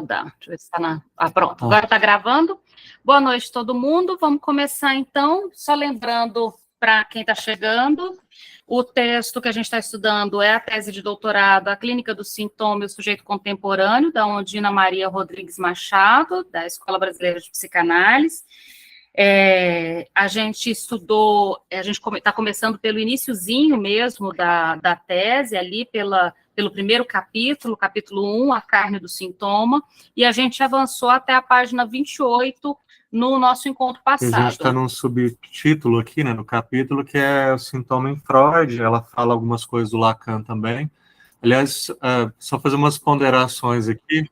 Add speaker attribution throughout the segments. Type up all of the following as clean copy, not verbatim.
Speaker 1: Deixa eu ver se está na... Pronto, agora está gravando. Boa noite, todo mundo. Vamos começar, então, só lembrando para quem está chegando, o texto que a gente está estudando é a tese de doutorado, A Clínica do Sintoma e o Sujeito Contemporâneo, da Ondina Maria Rodrigues Machado, da Escola Brasileira de Psicanálise. A gente estudou, a gente está começando pelo iniciozinho mesmo da tese, ali pelo primeiro capítulo 1, A Carne do Sintoma, e a gente avançou até a página 28 no nosso encontro passado.
Speaker 2: A gente está num subtítulo aqui, né, no capítulo, que é o sintoma em Freud. Ela fala algumas coisas do Lacan também. Aliás, só fazer umas ponderações aqui.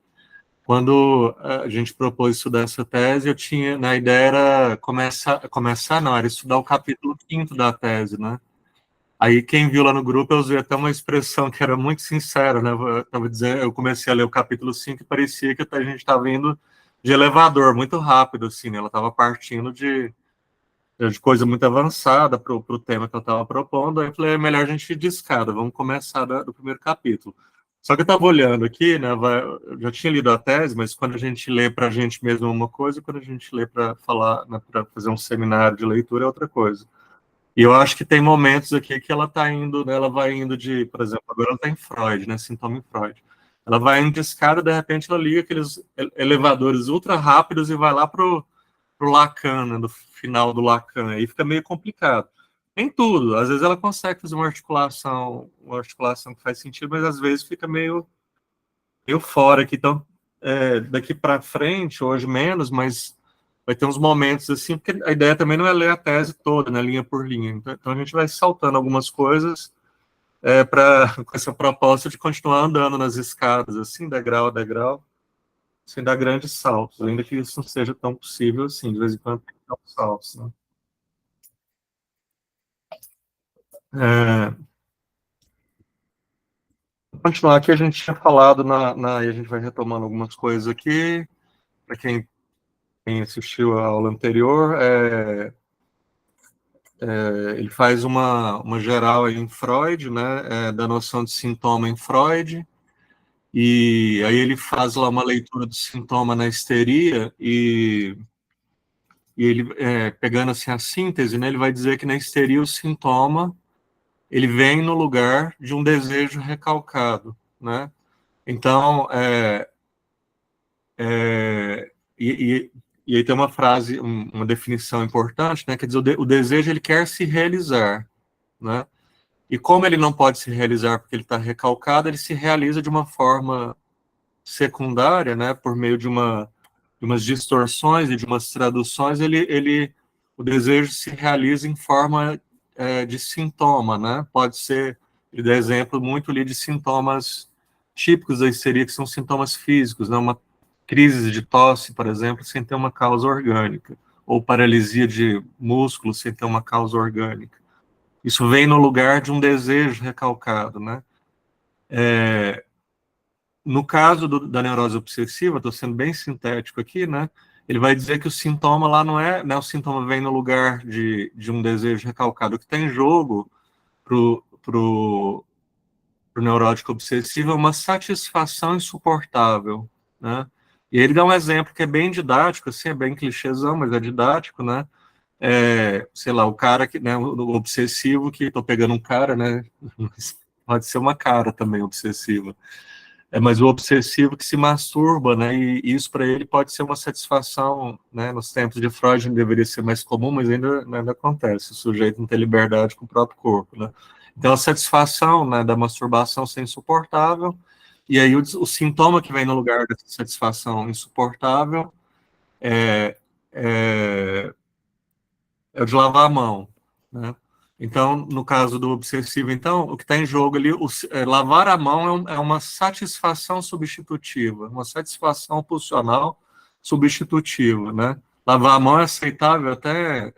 Speaker 2: Quando a gente propôs estudar essa tese, eu tinha, na ideia era era estudar o capítulo 5º da tese, né? Aí quem viu lá no grupo, eu usei até uma expressão que era muito sincera, né? Eu comecei a ler o capítulo 5 e parecia que a gente estava indo de elevador, muito rápido, assim, né? Ela estava partindo de coisa muito avançada para o tema que eu estava propondo. Aí eu falei, é melhor a gente ir de escada, vamos começar do primeiro capítulo. Só que eu estava olhando aqui, né? Eu já tinha lido a tese, mas quando a gente lê para a gente mesmo é uma coisa, quando a gente lê para falar, né, para fazer um seminário de leitura é outra coisa. E eu acho que tem momentos aqui que ela está indo, né, ela vai indo de, por exemplo, agora ela está em Freud, né? Sintoma em Freud. Ela vai indo de escada, de repente ela liga aqueles elevadores ultra rápidos e vai lá pro Lacan, né, no final do Lacan, aí fica meio complicado. Nem tudo, às vezes ela consegue fazer uma articulação que faz sentido, mas às vezes fica meio fora aqui. Então, daqui para frente, hoje menos, mas vai ter uns momentos assim, porque a ideia também não é ler a tese toda, né, linha por linha. Então a gente vai saltando algumas coisas com essa proposta de continuar andando nas escadas, assim, degrau a degrau, sem dar grandes saltos, ainda que isso não seja tão possível assim, de vez em quando tem que dar uns saltos, né? Vou continuar aqui, a gente tinha falado e a gente vai retomando algumas coisas aqui, para quem assistiu a aula anterior, ele faz uma geral aí em Freud, né, da noção de sintoma em Freud, e aí ele faz lá uma leitura do sintoma na histeria, e ele, pegando assim a síntese, né, ele vai dizer que na histeria o sintoma, ele vem no lugar de um desejo recalcado, né? Então, e aí tem uma frase, uma definição importante, né? Quer dizer, o desejo, ele quer se realizar, né? E como ele não pode se realizar porque ele está recalcado, ele se realiza de uma forma secundária, né? Por meio de umas distorções e de umas traduções, o desejo se realiza em forma de sintoma, né? Pode ser, ele dá exemplo muito ali de sintomas típicos da histeria, que são sintomas físicos, né? Uma crise de tosse, por exemplo, sem ter uma causa orgânica, ou paralisia de músculo sem ter uma causa orgânica. Isso vem no lugar de um desejo recalcado, né? No caso da neurose obsessiva, estou sendo bem sintético aqui, né? Ele vai dizer que o sintoma lá não é, né? O sintoma vem no lugar de um desejo recalcado. O que está em jogo pro neurótico obsessivo é uma satisfação insuportável, né? E ele dá um exemplo que é bem didático, assim, é bem clichêzão, mas é didático, né? Sei lá, o cara que, né, o obsessivo, que estou pegando um cara, né? Pode ser uma cara também obsessiva. Mas o obsessivo que se masturba, né? E isso para ele pode ser uma satisfação, né? Nos tempos de Freud deveria ser mais comum, mas ainda acontece. O sujeito não tem liberdade com o próprio corpo, né? Então a satisfação, né, da masturbação ser insuportável, e aí o sintoma que vem no lugar dessa satisfação insuportável é o de lavar a mão, né? Então, no caso do obsessivo, então, o que está em jogo ali, lavar a mão é uma satisfação substitutiva, uma satisfação pulsional substitutiva, né? Lavar a mão é aceitável até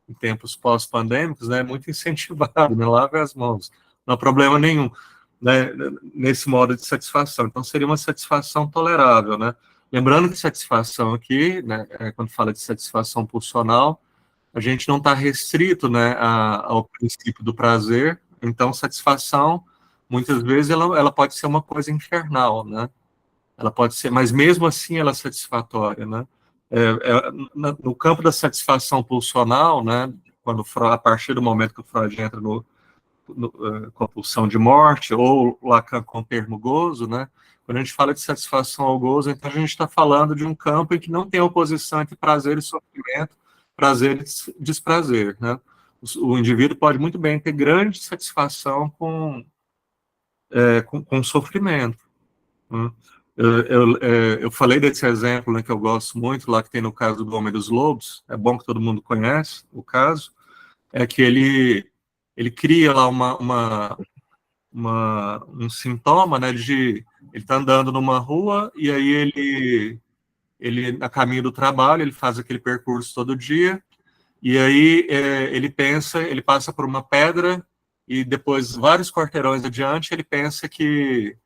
Speaker 2: em tempos pós-pandêmicos, né? É muito incentivado, né? Lave as mãos, não há problema nenhum, né? Nesse modo de satisfação. Então, seria uma satisfação tolerável, né? Lembrando que satisfação aqui, né, quando fala de satisfação pulsional, a gente não está restrito, né, ao princípio do prazer. Então, satisfação, muitas vezes, ela pode ser uma coisa infernal, né? Ela pode ser, mas mesmo assim ela é satisfatória, né? No campo da satisfação pulsional, né? A partir do momento que o Freud entra com a pulsão de morte, ou Lacan com o termo gozo, né? Quando a gente fala de satisfação ao gozo, então a gente está falando de um campo em que não tem oposição entre prazer e sofrimento, prazer e desprazer, né? O indivíduo pode muito bem ter grande satisfação com sofrimento, né? Eu falei desse exemplo, né, que eu gosto muito, lá que tem no caso do Homem dos Lobos, é bom que todo mundo conhece o caso, é que ele cria lá um sintoma, né, ele está andando numa rua e aí ele, a caminho do trabalho, ele faz aquele percurso todo dia, e aí ele passa por uma pedra, e depois, vários quarteirões adiante, ele pensa que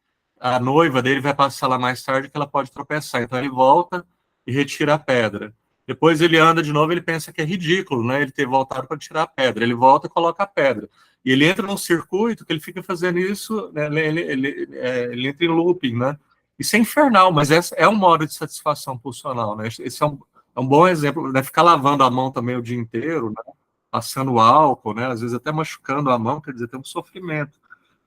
Speaker 2: a noiva dele vai passar lá mais tarde, que ela pode tropeçar. Então ele volta e retira a pedra. Depois ele anda de novo, ele pensa que é ridículo, né? Ele ter voltado para tirar a pedra. Ele volta e coloca a pedra. E ele entra num circuito que ele fica fazendo isso, né? Ele entra em looping, né? Isso é infernal, mas é um modo de satisfação pulsional, né? Esse é um bom exemplo, né? Ficar lavando a mão também o dia inteiro, né? Passando álcool, né? Às vezes até machucando a mão, quer dizer, tem um sofrimento.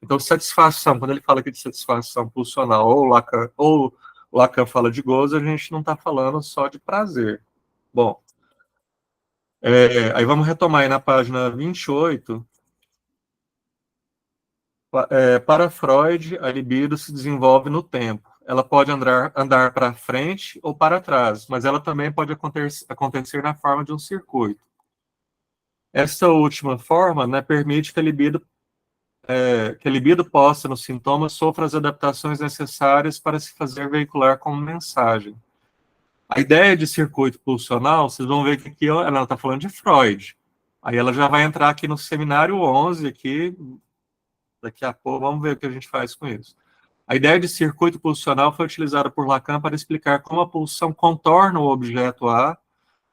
Speaker 2: Então, satisfação, quando ele fala aqui de satisfação pulsional, ou Lacan fala de gozo, a gente não está falando só de prazer. Bom, aí vamos retomar aí na página 28. Para Freud, a libido se desenvolve no tempo. Ela pode andar para frente ou para trás, mas ela também pode acontecer na forma de um circuito. Essa última forma, né, permite que a libido possa, nos sintomas, sofra as adaptações necessárias para se fazer veicular como mensagem. A ideia de circuito pulsional, vocês vão ver que aqui ela está falando de Freud. Aí ela já vai entrar aqui no seminário 11, aqui, daqui a pouco, vamos ver o que a gente faz com isso. A ideia de circuito pulsional foi utilizada por Lacan para explicar como a pulsão contorna o objeto A,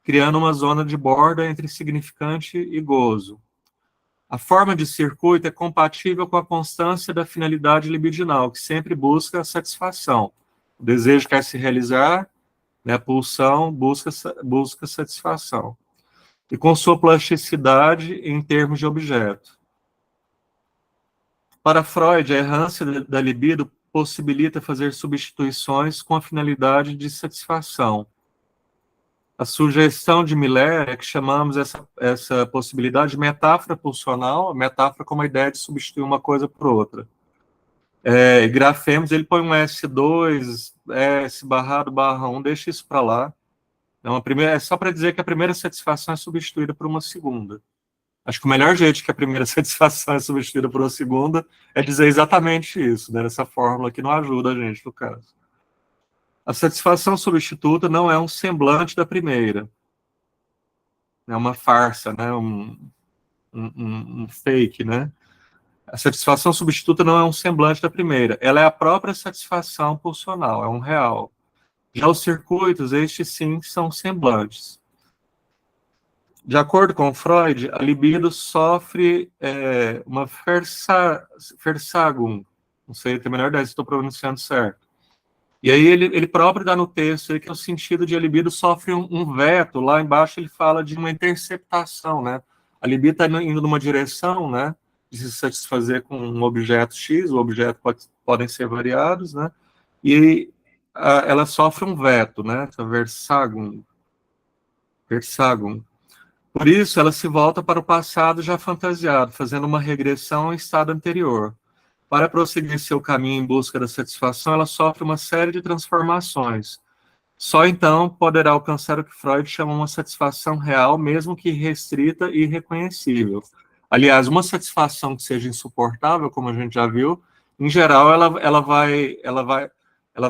Speaker 2: criando uma zona de borda entre significante e gozo. A forma de circuito é compatível com a constância da finalidade libidinal, que sempre busca a satisfação. O desejo quer se realizar, né, a pulsão busca satisfação. E com sua plasticidade em termos de objeto. Para Freud, a errância da libido possibilita fazer substituições com a finalidade de satisfação. A sugestão de Miller é que chamamos essa possibilidade de metáfora pulsional, metáfora como a ideia de substituir uma coisa por outra. E grafemos, ele põe um S2, S barrado, barra 1, deixa isso para lá. É só para dizer que a primeira satisfação é substituída por uma segunda. Acho que o melhor jeito que a primeira satisfação é substituída por uma segunda é dizer exatamente isso, né? Essa fórmula que não ajuda a gente, no caso. A satisfação substituta não é um semblante da primeira. É uma farsa, né? Um fake, né? A satisfação substituta não é um semblante da primeira. Ela é a própria satisfação pulsional, é um real. Já os circuitos, estes sim, são semblantes. De acordo com Freud, a libido sofre uma Versagung. Não sei, tenho a menor ideia se estou pronunciando certo. E aí ele próprio dá no texto aí que é o sentido de a libido sofre um veto. Lá embaixo ele fala de uma interceptação, né? A libido está indo numa direção, né? De se satisfazer com um objeto X, o objeto podem ser variados, né? E ela sofre um veto, né? Essa Versagung. Por isso, ela se volta para o passado já fantasiado, fazendo uma regressão ao estado anterior. Para prosseguir seu caminho em busca da satisfação, ela sofre uma série de transformações. Só então poderá alcançar o que Freud chama uma satisfação real, mesmo que restrita e irreconhecível. Aliás, uma satisfação que seja insuportável, como a gente já viu, em geral, ela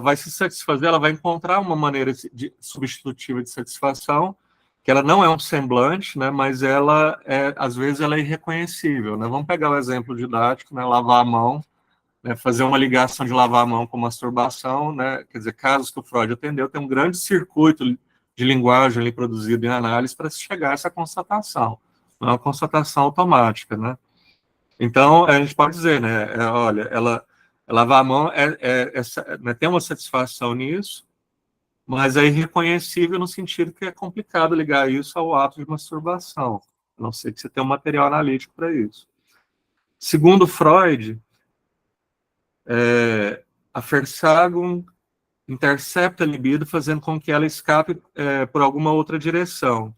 Speaker 2: vai se satisfazer, ela vai encontrar uma maneira substitutiva de satisfação, que ela não é um semblante, né, mas às vezes ela é irreconhecível, né? Vamos pegar o exemplo didático, né, lavar a mão, né, fazer uma ligação de lavar a mão com masturbação, né, quer dizer, casos que o Freud atendeu, tem um grande circuito de linguagem ali produzido em análise para se chegar a essa constatação, não é uma constatação automática, né? Então, a gente pode dizer, né, olha, Lavar a mão né, tem uma satisfação nisso, mas é irreconhecível no sentido que é complicado ligar isso ao ato de masturbação, a não ser que você tenha um material analítico para isso. Segundo Freud, a Versagung intercepta a libido, fazendo com que ela escape por alguma outra direção.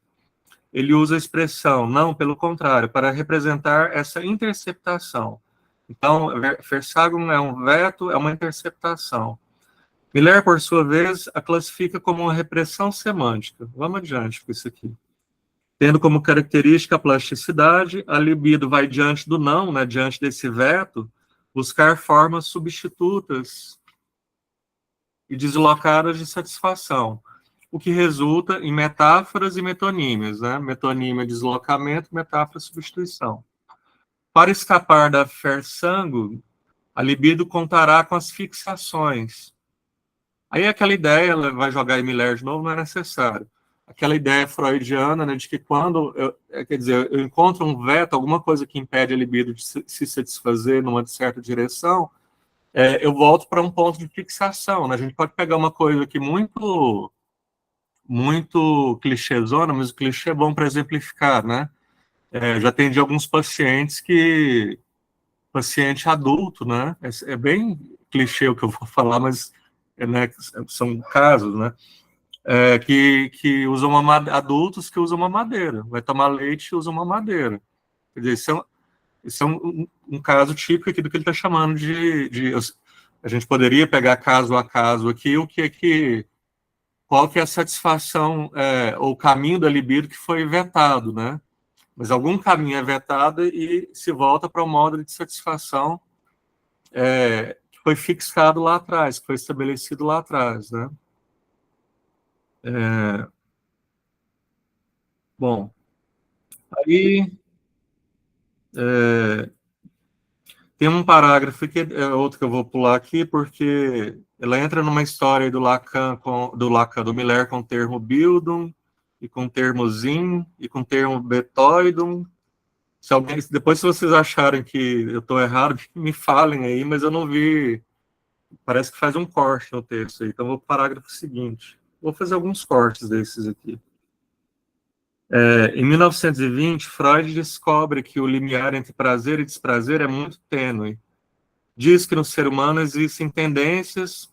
Speaker 2: Ele usa a expressão, não, pelo contrário, para representar essa interceptação. Então, Versagung é um veto, é uma interceptação. Miller, por sua vez, a classifica como uma repressão semântica. Vamos adiante com isso aqui. Tendo como característica a plasticidade, a libido vai diante do não, né, diante desse veto, buscar formas substitutas e deslocadas de satisfação, o que resulta em metáforas e metonímias, né? Metonímia, deslocamento, metáfora, substituição. Para escapar da Versagung, a libido contará com as fixações. Aí aquela ideia, ela vai jogar em Miller de novo, não é necessário. Aquela ideia freudiana, né, de que quando, quer dizer, eu encontro um veto, alguma coisa que impede a libido de se satisfazer numa certa direção, eu volto para um ponto de fixação, né? A gente pode pegar uma coisa aqui muito clichêzona, mas o clichê é bom para exemplificar, né? Já atendi alguns paciente adulto, né? É bem clichê o que eu vou falar, mas né, são casos, né? Que usam adultos que usam uma madeira. Vai tomar leite e usa uma madeira. Quer dizer, isso é um caso típico aqui do que ele está chamando de. A gente poderia pegar caso a caso aqui, qual que é a satisfação ou o caminho da libido que foi vetado, né? Mas algum caminho é vetado e se volta para o modo de satisfação que foi fixado lá atrás, que foi estabelecido lá atrás, né? Bom, aí tem um parágrafo que é outro que eu vou pular aqui, porque ela entra numa história do Lacan, do Miller com o termo Bildung, e com o termo Sinn, e com o termo Betäubung. Depois, se vocês acharem que eu estou errado, me falem aí, mas eu não vi. Parece que faz um corte no texto aí. Então, vou para o parágrafo seguinte. Vou fazer alguns cortes desses aqui. Em 1920, Freud descobre que o limiar entre prazer e desprazer é muito tênue. Diz que no ser humano existem tendências,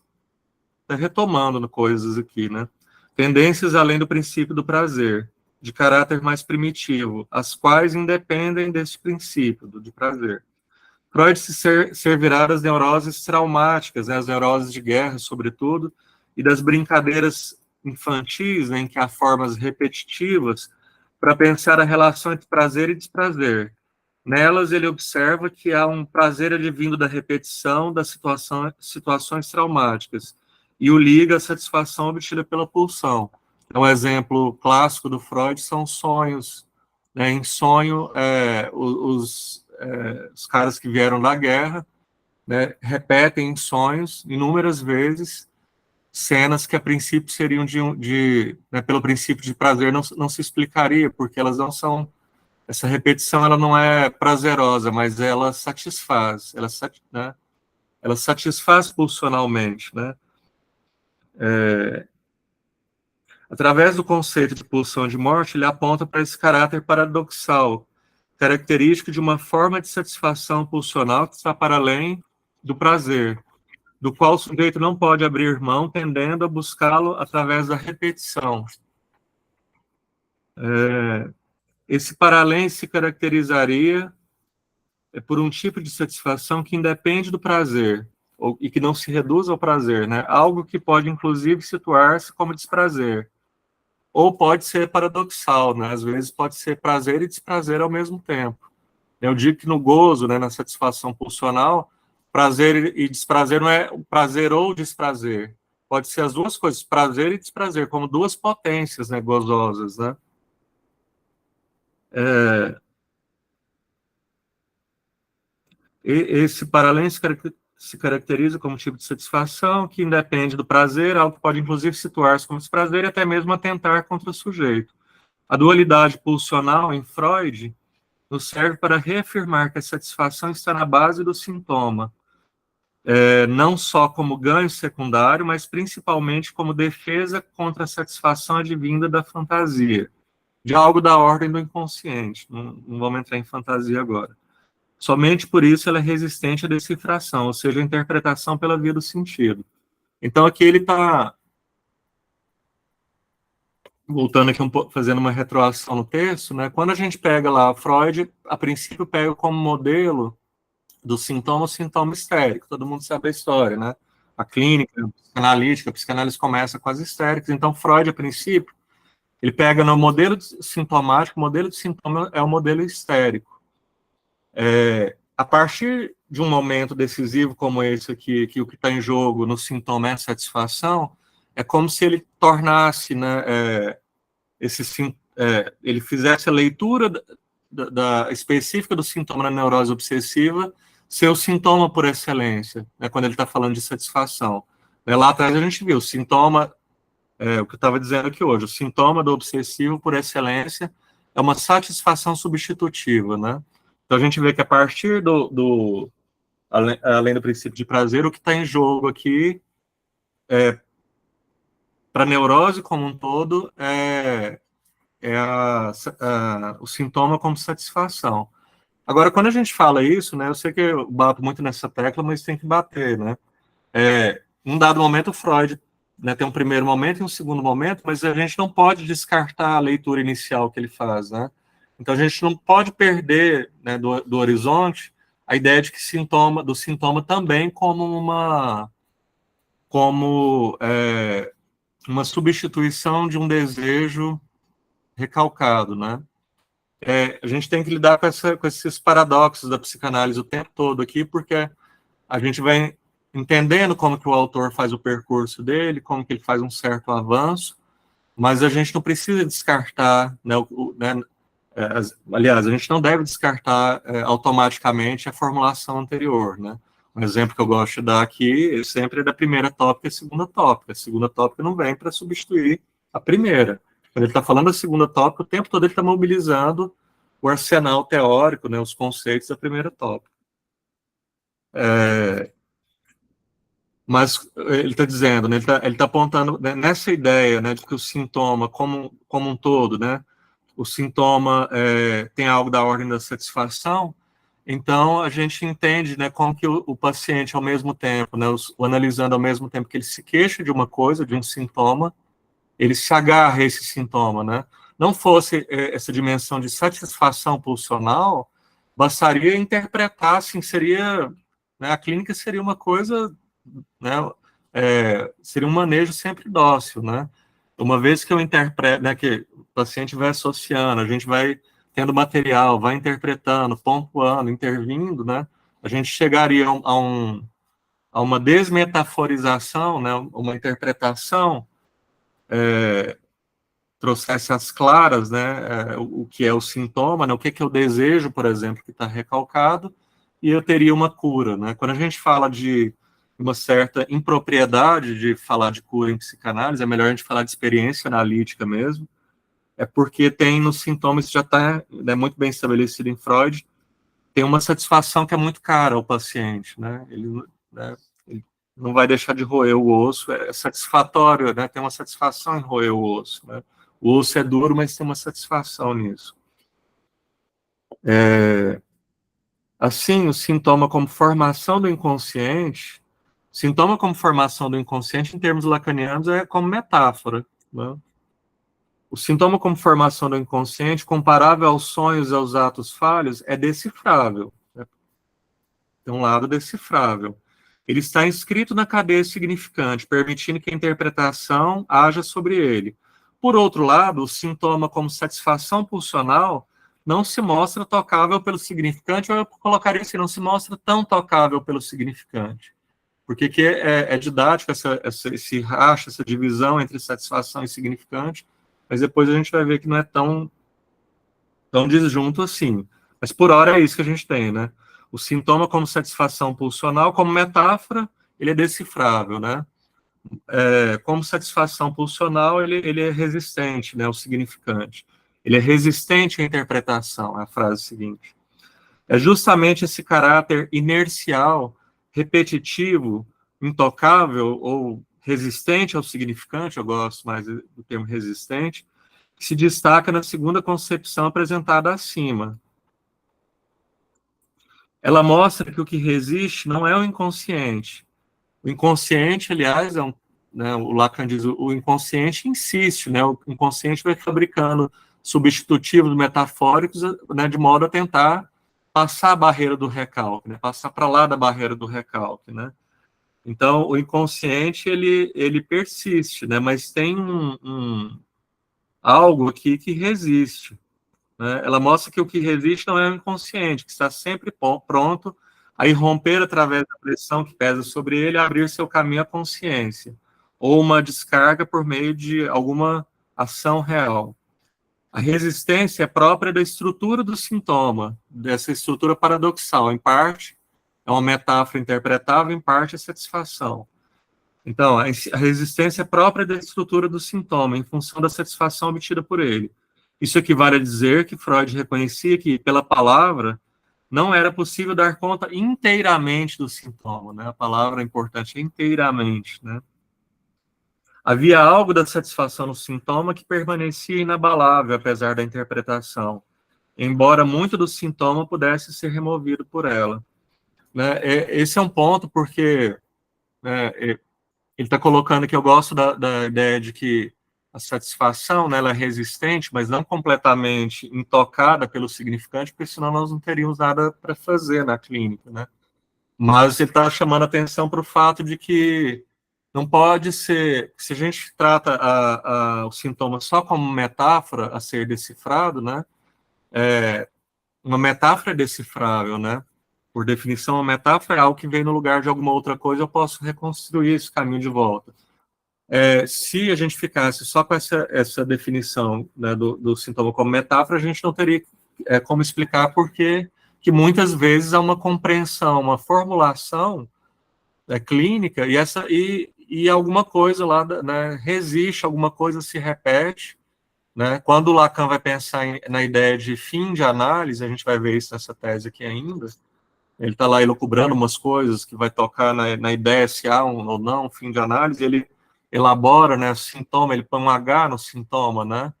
Speaker 2: retomando coisas aqui, né? Tendências além do princípio do prazer, de caráter mais primitivo, as quais independem deste princípio de prazer. Freud se servirá das neuroses traumáticas, né, as neuroses de guerra, sobretudo, e das brincadeiras infantis, né, em que há formas repetitivas, para pensar a relação entre prazer e desprazer. Nelas, ele observa que há um prazer advindo da repetição das situações traumáticas e o liga à satisfação obtida pela pulsão. Um exemplo clássico do Freud são sonhos. Né? Em sonho, os caras que vieram da guerra, né, repetem em sonhos inúmeras vezes cenas que a princípio seriam né, pelo princípio de prazer não se explicaria, porque elas não são. Essa repetição ela não é prazerosa, mas ela satisfaz, né, ela satisfaz pulsionalmente, né? Através do conceito de pulsão de morte, ele aponta para esse caráter paradoxal, característico de uma forma de satisfação pulsional que está para além do prazer, do qual o sujeito não pode abrir mão, tendendo a buscá-lo através da repetição. Esse para-além se caracterizaria por um tipo de satisfação que independe do prazer, e que não se reduz ao prazer, né? Algo que pode, inclusive, situar-se como desprazer. Ou pode ser paradoxal, né? Às vezes pode ser prazer e desprazer ao mesmo tempo. Eu digo que no gozo, né, na satisfação pulsional, prazer e desprazer não é prazer ou desprazer. Pode ser as duas coisas, prazer e desprazer, como duas potências, né, gozosas, né? Esse paralelo se caracteriza como um tipo de satisfação que independe do prazer, algo que pode inclusive situar-se como desprazer e até mesmo atentar contra o sujeito. A dualidade pulsional em Freud nos serve para reafirmar que a satisfação está na base do sintoma, não só como ganho secundário, mas principalmente como defesa contra a satisfação advinda da fantasia, de algo da ordem do inconsciente. Não vamos entrar em fantasia agora. Somente por isso ela é resistente à decifração, ou seja, à interpretação pela via do sentido. Então aqui ele está voltando aqui fazendo uma retroação no texto, né? Quando a gente pega lá, Freud, a princípio pega como modelo do sintoma o sintoma histérico. Todo mundo sabe a história, né? A clínica, a psicanálise começa com as histéricas. Então, Freud, a princípio, ele pega no modelo sintomático, o modelo de sintoma é o modelo histérico. A partir de um momento decisivo como esse aqui, que o que está em jogo no sintoma é a satisfação, é como se ele tornasse, né, ele fizesse a leitura específica do sintoma na neurose obsessiva ser o sintoma por excelência, né, quando ele está falando de satisfação. Lá atrás a gente viu o sintoma, o que eu estava dizendo aqui hoje, o sintoma do obsessivo por excelência é uma satisfação substitutiva, né? Então a gente vê que a partir além do princípio de prazer, o que está em jogo aqui, para a neurose como um todo, o sintoma como satisfação. Agora, quando a gente fala isso, né, eu sei que eu bato muito nessa tecla, mas tem que bater, né? Em um dado momento, Freud, né, tem um primeiro momento e um segundo momento, mas a gente não pode descartar a leitura inicial que ele faz, né? Então, a gente não pode perder, né, do horizonte a ideia de que do sintoma também como uma substituição de um desejo recalcado, né? A gente tem que lidar com esses paradoxos da psicanálise o tempo todo aqui, porque a gente vai entendendo como que o autor faz o percurso dele, como que ele faz um certo avanço, mas a gente não precisa descartar, né, aliás, a gente não deve descartar automaticamente a formulação anterior, né? Um exemplo que eu gosto de dar aqui sempre é da primeira tópica e a segunda tópica. A segunda tópica não vem para substituir a primeira. Quando ele está falando da segunda tópica, o tempo todo ele está mobilizando o arsenal teórico, né, os conceitos da primeira tópica. Mas ele está dizendo, né, ele tá apontando, né, nessa ideia, né, de que o sintoma como um todo, né, o sintoma tem algo da ordem da satisfação, então a gente entende, né, como que o paciente, ao mesmo tempo, né, o analisando ao mesmo tempo que ele se queixa de uma coisa, de um sintoma, ele se agarra a esse sintoma, né? Não fosse essa dimensão de satisfação pulsional, bastaria interpretar, assim, seria, né, a clínica seria uma coisa, né, seria um manejo sempre dócil, né? Uma vez que eu interpreto, né, que o paciente vai associando, a gente vai tendo material, vai interpretando, pontuando, intervindo, né? A gente chegaria a uma desmetaforização, né, uma interpretação trouxesse as claras, né, o que é o sintoma, né, o que é o desejo, por exemplo, que está recalcado, e eu teria uma cura, né? Quando a gente fala de uma certa impropriedade de falar de cura em psicanálise, é melhor a gente falar de experiência analítica mesmo, é porque tem nos sintomas, isso já está, né, muito bem estabelecido em Freud, tem uma satisfação que é muito cara ao paciente, né? Ele não vai deixar de roer o osso, é satisfatório, né? Tem uma satisfação em roer o osso, né? O osso é duro, mas tem uma satisfação nisso. Assim, o sintoma como formação do inconsciente, sintoma como formação do inconsciente, em termos lacanianos, é como metáfora, né? O sintoma como formação do inconsciente, comparável aos sonhos e aos atos falhos, é decifrável. Né? Tem um lado decifrável. Ele está inscrito na cadeia significante, permitindo que a interpretação haja sobre ele. Por outro lado, o sintoma como satisfação pulsional não se mostra tocável pelo significante, ou eu colocaria assim, não se mostra tão tocável pelo significante. Porque que é didático esse racha, essa divisão entre satisfação e significante, mas depois a gente vai ver que não é tão disjunto assim. Mas por hora é isso que a gente tem, né? O sintoma como satisfação pulsional, como metáfora, ele é decifrável, né? Como satisfação pulsional, ele é resistente, né? O significante. Ele é resistente à interpretação, é a frase seguinte. É justamente esse caráter inercial repetitivo, intocável ou resistente ao significante, eu gosto mais do termo resistente, que se destaca na segunda concepção apresentada acima. Ela mostra que o que resiste não é o inconsciente. O inconsciente, aliás, né, o Lacan diz, o inconsciente insiste, né, o inconsciente vai fabricando substitutivos metafóricos, né, de modo a tentar passar a barreira do recalque, né, passar para lá da barreira do recalque, né. Então, o inconsciente, ele persiste, né, mas tem algo aqui que resiste, né. Ela mostra que o que resiste não é o inconsciente, que está sempre pronto a irromper através da pressão que pesa sobre ele, a abrir seu caminho à consciência, ou uma descarga por meio de alguma ação real. A resistência é própria da estrutura do sintoma, dessa estrutura paradoxal, em parte é uma metáfora interpretável, em parte é satisfação. Então, a resistência é própria da estrutura do sintoma, em função da satisfação obtida por ele. Isso equivale a dizer que Freud reconhecia que, pela palavra, não era possível dar conta inteiramente do sintoma, né? A palavra importante é inteiramente, né? Havia algo da satisfação no sintoma que permanecia inabalável, apesar da interpretação, embora muito do sintoma pudesse ser removido por ela, né? Esse é um ponto porque, né, ele está colocando que eu gosto da ideia de que a satisfação, né, ela é resistente, mas não completamente intocada pelo significante, porque senão nós não teríamos nada para fazer na clínica, né? Mas ele está chamando a atenção para o fato de que não pode ser, se a gente trata o sintoma só como metáfora a ser decifrado, né? Uma metáfora é decifrável, né? Por definição, uma metáfora é algo que vem no lugar de alguma outra coisa, eu posso reconstruir esse caminho de volta. Se a gente ficasse só com essa definição, né, do sintoma como metáfora, a gente não teria como explicar por que muitas vezes há uma compreensão, uma formulação clínica e alguma coisa lá, né, resiste, alguma coisa se repete, né? Quando o Lacan vai pensar na ideia de fim de análise, a gente vai ver isso nessa tese aqui ainda, ele está lá elucubrando umas coisas que vai tocar na ideia se há ou não um fim de análise, ele elabora, né, o sintoma, ele põe um H no sintoma, né?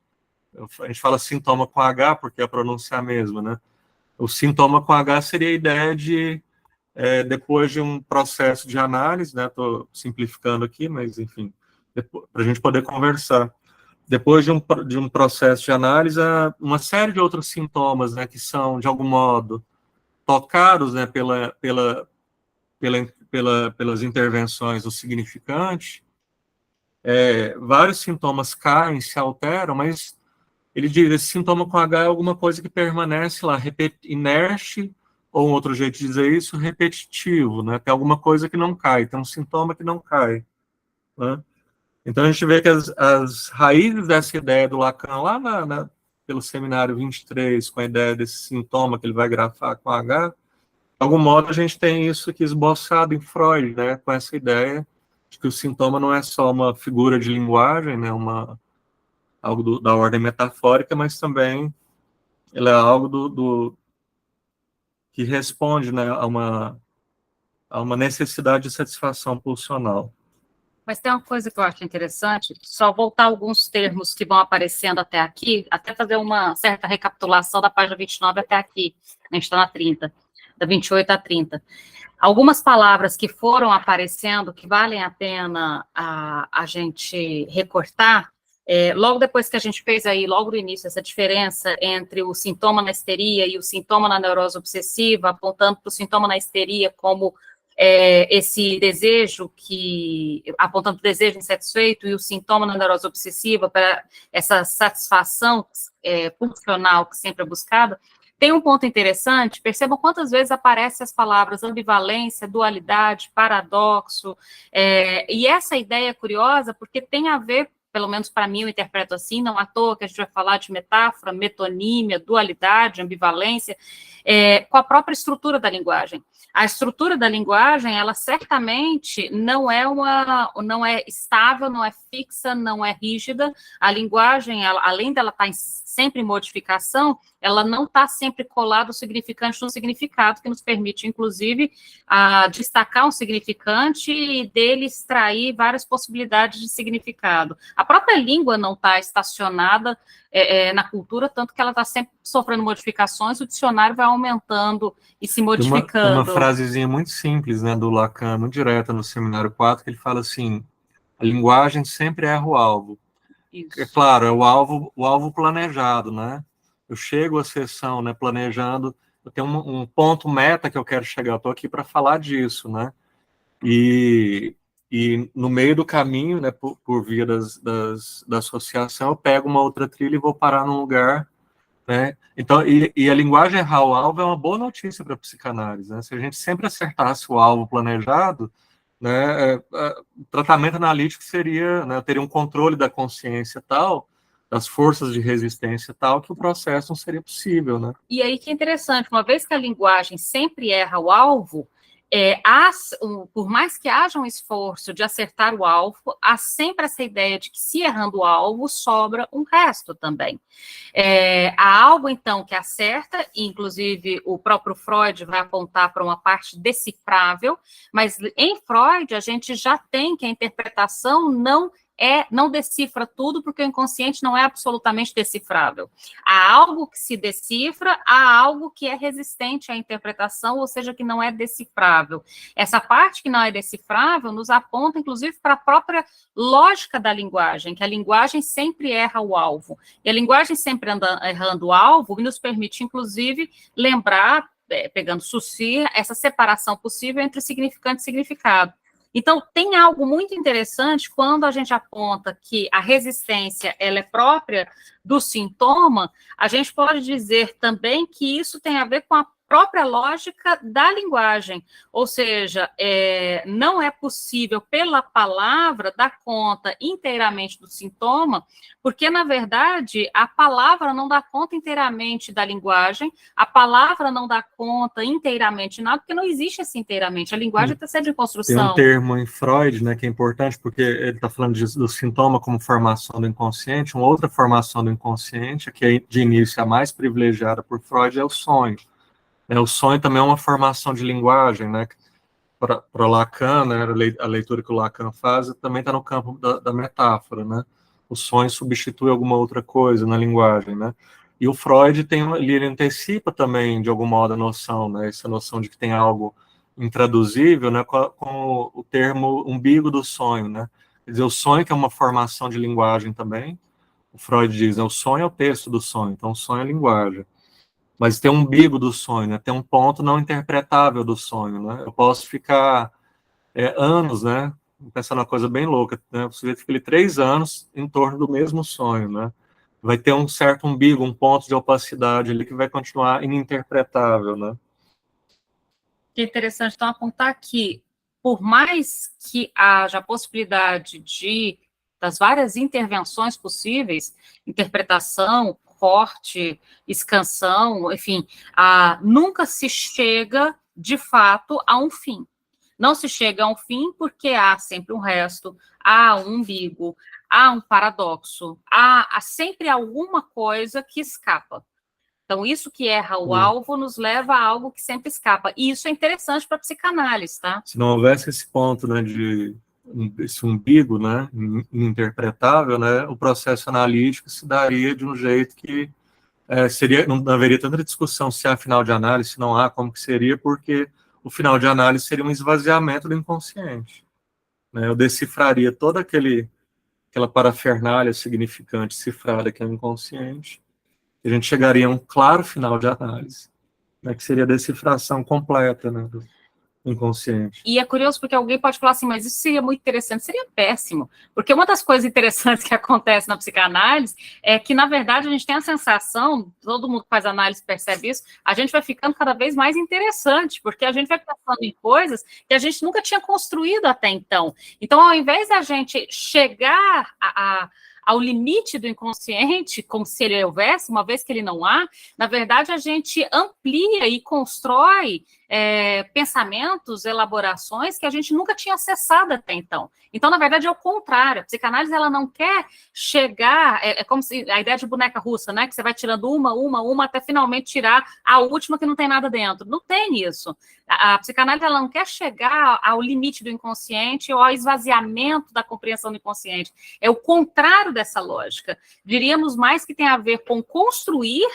Speaker 2: A gente fala sintoma com H porque a pronúncia é a mesma, né? O sintoma com H seria a ideia de, depois de um processo de análise, né? Estou simplificando aqui, mas enfim, para a gente poder conversar. Depois de um processo de análise, uma série de outros sintomas, né, que são, de algum modo, tocados, né, pelas intervenções do significante, vários sintomas caem, se alteram, mas ele diz, esse sintoma com H é alguma coisa que permanece lá, inerte, ou um outro jeito de dizer isso, repetitivo, né? Tem alguma coisa que não cai, tem um sintoma que não cai, né? Então a gente vê que as raízes dessa ideia do Lacan, lá pelo seminário 23, com a ideia desse sintoma que ele vai grafar com H, de algum modo a gente tem isso aqui esboçado em Freud, né? Com essa ideia de que o sintoma não é só uma figura de linguagem, né? Algo da ordem metafórica, mas também ele é algo que responde, né, a uma necessidade de satisfação pulsional.
Speaker 1: Mas tem uma coisa que eu acho interessante, só voltar alguns termos que vão aparecendo até aqui, até fazer uma certa recapitulação da página 29 até aqui, a gente está na 30, da 28 a 30. Algumas palavras que foram aparecendo, que valem a pena a gente recortar, logo depois que a gente fez aí, logo no início, essa diferença entre o sintoma na histeria e o sintoma na neurose obsessiva, apontando para o sintoma na histeria como esse desejo apontando para o desejo insatisfeito e o sintoma na neurose obsessiva para essa satisfação pulsional que sempre é buscada. Tem um ponto interessante, percebam quantas vezes aparecem as palavras ambivalência, dualidade, paradoxo, e essa ideia é curiosa porque tem a ver, pelo menos para mim eu interpreto assim, não à toa que a gente vai falar de metáfora, metonímia, dualidade, ambivalência, com a própria estrutura da linguagem. A estrutura da linguagem, ela certamente não é estável, não é fixa, não é rígida. A linguagem, além dela estar sempre em modificação, ela não está sempre colada o significante no significado, que nos permite, inclusive, destacar um significante e dele extrair várias possibilidades de significado. A própria língua não está estacionada na cultura, tanto que ela está sempre sofrendo modificações, o dicionário vai aumentando e se modificando.
Speaker 2: Tem uma frasezinha muito simples, né, do Lacan, muito direta no Seminário 4, que ele fala assim: a linguagem sempre erra o alvo.
Speaker 1: Isso.
Speaker 2: É claro, é o alvo planejado, né? Eu chego à sessão, né, planejando, eu tenho um ponto meta que eu quero chegar, eu estou aqui para falar disso, né? E no meio do caminho, né, por via da associação, eu pego uma outra trilha e vou parar num lugar, né? Então, e a linguagem errar o alvo é uma boa notícia para a psicanálise, né? Se a gente sempre acertasse o alvo planejado, né, o tratamento analítico seria, né, teria um controle da consciência tal, das forças de resistência tal, que o processo não seria possível, né?
Speaker 1: E aí que é interessante, uma vez que a linguagem sempre erra o alvo, por mais que haja um esforço de acertar o alvo, há sempre essa ideia de que, se errando o alvo, sobra um resto também. Há algo, então, que acerta, e, inclusive, o próprio Freud vai apontar para uma parte decifrável, mas em Freud a gente já tem que a interpretação não decifra tudo, porque o inconsciente não é absolutamente decifrável. Há algo que se decifra, há algo que é resistente à interpretação, ou seja, que não é decifrável. Essa parte que não é decifrável nos aponta, inclusive, para a própria lógica da linguagem, que a linguagem sempre erra o alvo. E a linguagem sempre errando o alvo nos permite, inclusive, lembrar, pegando Saussure, essa separação possível entre significante e significado. Então, tem algo muito interessante quando a gente aponta que a resistência ela é própria do sintoma, a gente pode dizer também que isso tem a ver com a própria lógica da linguagem, ou seja, não é possível pela palavra dar conta inteiramente do sintoma, porque, na verdade, a palavra não dá conta inteiramente da linguagem, a palavra não dá conta inteiramente de nada, porque não existe esse inteiramente, a linguagem está sempre em construção.
Speaker 2: Tem um termo em Freud, né, que é importante, porque ele está falando do sintoma como formação do inconsciente, uma outra formação do inconsciente, que é de início a mais privilegiada por Freud, é o sonho. O sonho também é uma formação de linguagem, né? Para Lacan, né, a leitura que o Lacan faz, também está no campo da metáfora, né? O sonho substitui alguma outra coisa na linguagem, né? E o Freud ele antecipa também, de algum modo, a noção, né? Essa noção de que tem algo intraduzível, né? Com o termo umbigo do sonho, né? Quer dizer, o sonho que é uma formação de linguagem também. O Freud diz, né? O sonho é o texto do sonho, então o sonho é a linguagem. Mas tem um umbigo do sonho, né? Tem um ponto não interpretável do sonho, né? Eu posso ficar anos, né? Pensando uma coisa bem louca, né? O sujeito fica ali 3 anos em torno do mesmo sonho, né? Vai ter um certo umbigo, um ponto de opacidade ali que vai continuar ininterpretável, né?
Speaker 1: Que é interessante, então, apontar que, por mais que haja a possibilidade das várias intervenções possíveis, interpretação, corte, escansão, enfim, nunca se chega, de fato, a um fim. Não se chega a um fim porque há sempre um resto, há um umbigo, há um paradoxo, há sempre alguma coisa que escapa. Então, isso que erra o alvo nos leva a algo que sempre escapa. E isso é interessante para a psicanálise, tá?
Speaker 2: Se não houvesse esse ponto, né, esse umbigo, né, ininterpretável, né, o processo analítico se daria de um jeito que não haveria tanta discussão se há final de análise, se não há, como que seria, porque o final de análise seria um esvaziamento do inconsciente, né? Eu decifraria toda aquela parafernália significante cifrada que é o inconsciente, e a gente chegaria a um claro final de análise, né, que seria a decifração completa, né, do inconsciente.
Speaker 1: E é curioso porque alguém pode falar assim, mas isso seria muito interessante, seria péssimo, porque uma das coisas interessantes que acontece na psicanálise é que, na verdade, a gente tem a sensação, todo mundo que faz análise percebe isso, a gente vai ficando cada vez mais interessante, porque a gente vai pensando em coisas que a gente nunca tinha construído até então. Então, ao invés da gente chegar ao limite do inconsciente, como se ele houvesse, uma vez que ele não há, na verdade, a gente amplia e constrói pensamentos, elaborações que a gente nunca tinha acessado até então. Então, na verdade, é o contrário. A psicanálise, ela não quer chegar... É como se a ideia de boneca russa, né? Que você vai tirando uma, até finalmente tirar a última que não tem nada dentro. Não tem isso. A psicanálise, ela não quer chegar ao limite do inconsciente ou ao esvaziamento da compreensão do inconsciente. É o contrário dessa lógica. Diríamos mais que tem a ver com construir,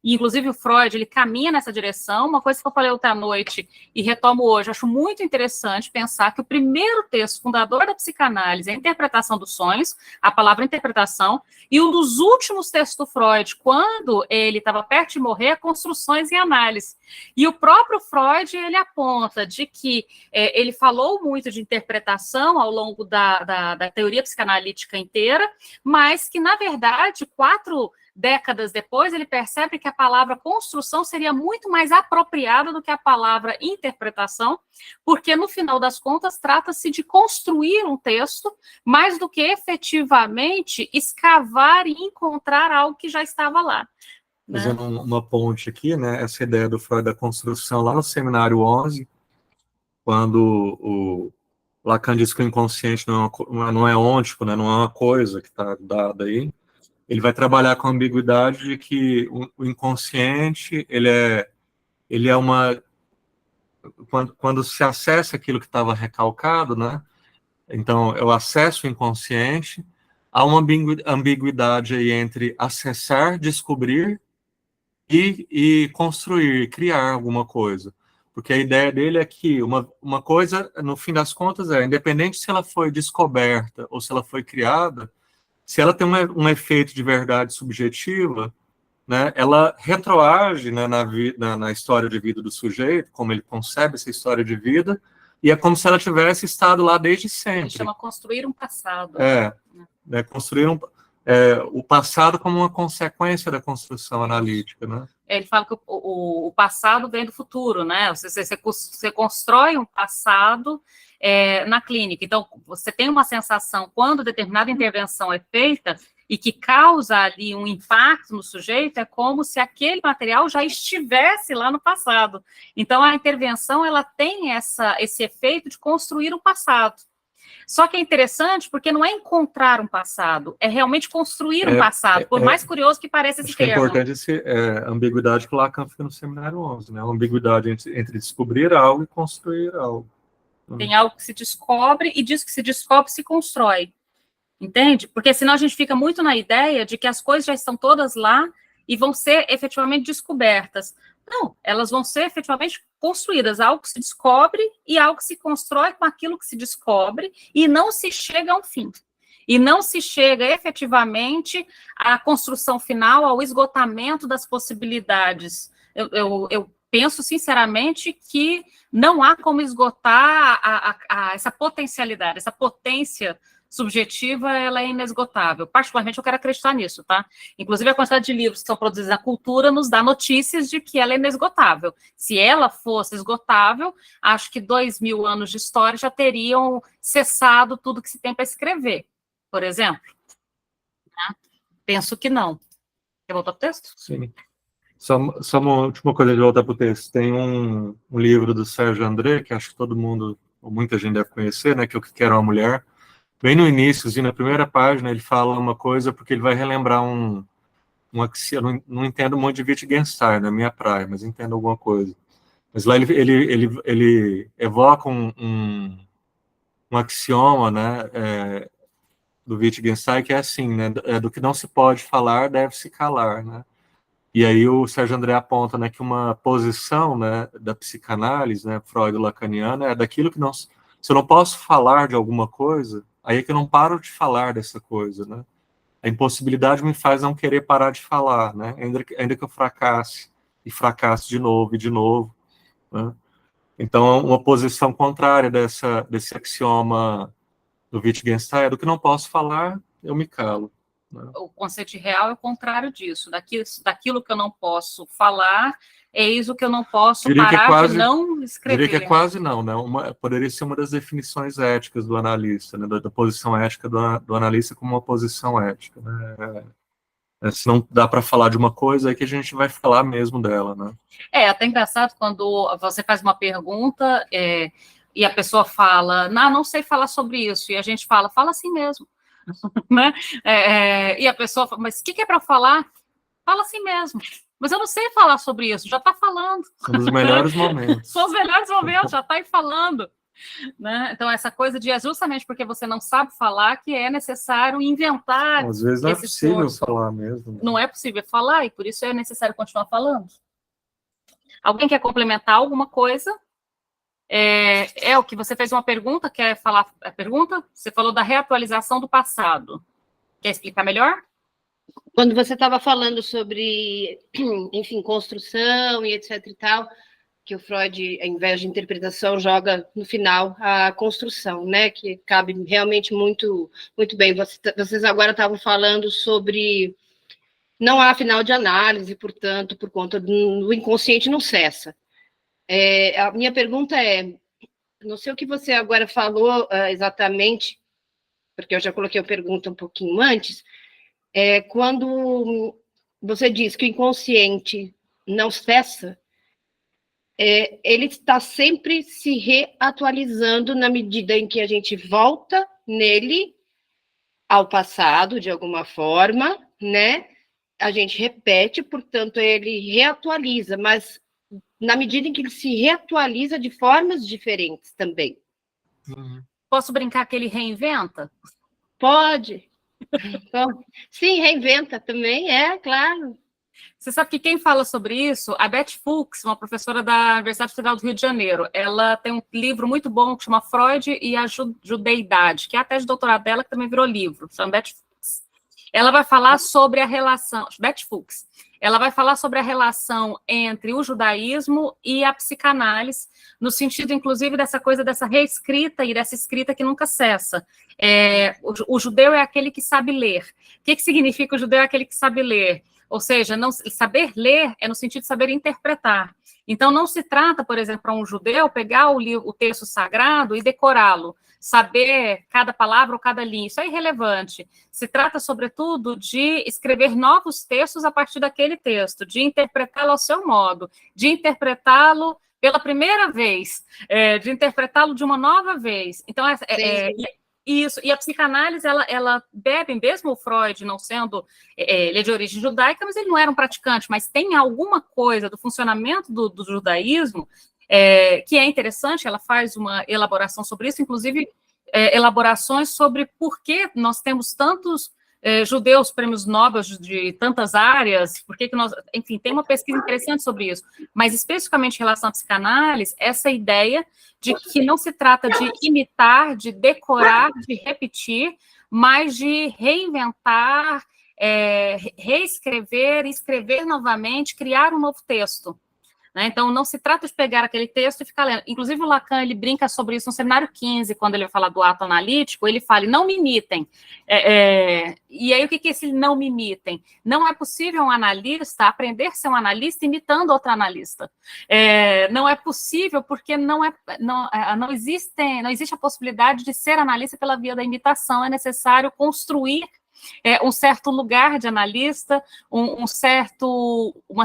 Speaker 1: e inclusive o Freud, ele caminha nessa direção. Uma coisa que eu falei outra noite e retomo hoje, acho muito interessante pensar que o primeiro texto fundador da psicanálise é a interpretação dos sonhos, a palavra interpretação, e um dos últimos textos do Freud, quando ele estava perto de morrer, é Construções e Análise. E o próprio Freud, ele aponta de que ele falou muito de interpretação ao longo da teoria psicanalítica inteira, mas que, na verdade, 4 décadas depois, ele percebe que a palavra construção seria muito mais apropriada do que a palavra interpretação, porque, no final das contas, trata-se de construir um texto, mais do que efetivamente escavar e encontrar algo que já estava lá. Né?
Speaker 2: Fazendo uma ponte aqui, né, essa ideia do Freud da construção, lá no Seminário 11, quando o Lacan diz que o inconsciente não é ôntico, né, não é uma coisa que está dada aí, ele vai trabalhar com a ambiguidade de que o inconsciente, ele é uma... Quando se acessa aquilo que estava recalcado, né? Então, eu acesso o inconsciente, há uma ambiguidade aí entre acessar, descobrir e construir, criar alguma coisa. Porque a ideia dele é que uma coisa, no fim das contas, independente se ela foi descoberta ou se ela foi criada, se ela tem um efeito de verdade subjetiva, né, ela retroage, né, na história de vida do sujeito, como ele concebe essa história de vida, e é como se ela tivesse estado lá desde sempre.
Speaker 1: Ele chama construir um passado.
Speaker 2: Construir o passado como uma consequência da construção analítica, né?
Speaker 1: Ele fala que o passado vem do futuro, né? Você constrói um passado na clínica. Então, você tem uma sensação, quando determinada intervenção é feita, e que causa ali um impacto no sujeito, é como se aquele material já estivesse lá no passado. Então, a intervenção, ela tem esse efeito de construir um passado. Só que é interessante porque não é encontrar um passado, é realmente construir um passado, por mais curioso que pareça esse termo.
Speaker 2: É importante a ambiguidade que o Lacan fica no Seminário 11, né? A ambiguidade entre descobrir algo e construir algo.
Speaker 1: Tem algo que se descobre e diz que se descobre se constrói. Entende? Porque senão a gente fica muito na ideia de que as coisas já estão todas lá e vão ser efetivamente descobertas. Não, elas vão ser efetivamente construídas. Algo que se descobre e algo que se constrói com aquilo que se descobre e não se chega a um fim. E não se chega efetivamente à construção final, ao esgotamento das possibilidades. Eu penso sinceramente que não há como esgotar essa potencialidade, essa potência subjetiva, ela é inesgotável. Particularmente, eu quero acreditar nisso, tá? Inclusive, a quantidade de livros que são produzidos na cultura nos dá notícias de que ela é inesgotável. Se ela fosse esgotável, acho que 2000 anos de história já teriam cessado tudo que se tem para escrever, por exemplo. Né? Penso que não. Quer voltar para o texto?
Speaker 2: Sim. Só uma última coisa de voltar para o texto. Tem um livro do Sérgio André, que acho que todo mundo, ou muita gente deve conhecer, né, que é O que Quer uma Mulher. Bem no início, assim, na primeira página, ele fala uma coisa, porque ele vai relembrar um axioma. Eu não entendo muito de Wittgenstein, na minha praia, mas entendo alguma coisa. Mas lá ele evoca um axioma, né, do Wittgenstein, que é assim, né, do que não se pode falar, deve-se calar, né? E aí o Sérgio André aponta, né, que uma posição, né, da psicanálise, né, Freud-lacaniana, é daquilo que não... Se eu não posso falar de alguma coisa, aí é que eu não paro de falar dessa coisa, né? A impossibilidade me faz não querer parar de falar, né? Ainda que eu fracasse, e fracasse de novo e de novo, né? Então, uma posição contrária desse axioma do Wittgenstein é do que não posso falar, eu me calo. Né?
Speaker 1: O conceito real é o contrário disso. Daquilo que eu não posso falar, eis o que eu não posso parar de não escrever.
Speaker 2: Diria que é quase não, né? Poderia ser uma das definições éticas do analista, né? Da posição ética do analista como uma posição ética. Né? Se não dá para falar de uma coisa, é que a gente vai falar mesmo dela, né?
Speaker 1: É até engraçado quando você faz uma pergunta e a pessoa fala, não sei falar sobre isso, e a gente fala assim mesmo, né? E a pessoa fala, mas o que é para falar? Fala assim mesmo. Mas eu não sei falar sobre isso, já está falando.
Speaker 2: São os melhores momentos.
Speaker 1: São os melhores momentos, já está aí falando. Né? Então, essa coisa de é justamente porque você não sabe falar que é necessário inventar.
Speaker 2: Às vezes não é possível falar mesmo. Né?
Speaker 1: Não é possível falar, e por isso é necessário continuar falando. Alguém quer complementar alguma coisa? O que você fez uma pergunta, quer falar a pergunta? Você falou da reatualização do passado. Quer explicar melhor?
Speaker 3: Quando você estava falando sobre, enfim, construção e etc e tal, que o Freud, ao invés de interpretação, joga no final a construção, né? Que cabe realmente muito, muito bem. Vocês agora estavam falando sobre não há final de análise, portanto, por conta do inconsciente não cessa. A minha pergunta não sei o que você agora falou exatamente, porque eu já coloquei a pergunta um pouquinho antes, quando você diz que o inconsciente não cessa, ele está sempre se reatualizando na medida em que a gente volta nele ao passado, de alguma forma, né? A gente repete, portanto, ele reatualiza, mas na medida em que ele se reatualiza de formas diferentes também.
Speaker 1: Posso brincar que ele reinventa?
Speaker 3: Pode. Sim, reinventa também, claro.
Speaker 1: Você sabe que quem fala sobre isso, a Beth Fuchs, uma professora da Universidade Federal do Rio de Janeiro, ela tem um livro muito bom que chama Freud e a Judeidade, que é a tese de doutorado dela, que também virou livro, chama Beth Fuchs. Ela vai falar sobre a relação, Beth Fuchs, ela vai falar sobre a relação entre o judaísmo e a psicanálise, no sentido, inclusive, dessa coisa dessa reescrita e dessa escrita que nunca cessa. O judeu é aquele que sabe ler. O que significa o judeu é aquele que sabe ler? Ou seja, saber ler é no sentido de saber interpretar. Então, não se trata, por exemplo, para um judeu pegar o texto sagrado e decorá-lo, saber cada palavra ou cada linha, isso é irrelevante. Se trata, sobretudo, de escrever novos textos a partir daquele texto, de interpretá-lo ao seu modo, de interpretá-lo pela primeira vez, de interpretá-lo de uma nova vez. Então, isso, e a psicanálise, ela bebe, mesmo o Freud não sendo, ele é de origem judaica, mas ele não era um praticante, mas tem alguma coisa do funcionamento do judaísmo que é interessante, ela faz uma elaboração sobre isso, inclusive elaborações sobre por que nós temos tantos judeus prêmios Nobel de tantas áreas, porque que nós, enfim, tem uma pesquisa interessante sobre isso, mas especificamente em relação à psicanálise, essa ideia de que não se trata de imitar, de decorar, de repetir, mas de reinventar, reescrever, escrever novamente, criar um novo texto. Né? Então, não se trata de pegar aquele texto e ficar lendo. Inclusive, o Lacan, ele brinca sobre isso no seminário 15, quando ele vai falar do ato analítico, ele fala, não me imitem. E aí, o que é esse não me imitem? Não é possível um analista aprender a ser um analista imitando outro analista. Não é possível, porque não existe a possibilidade de ser analista pela via da imitação, é necessário construir um certo lugar de analista, uma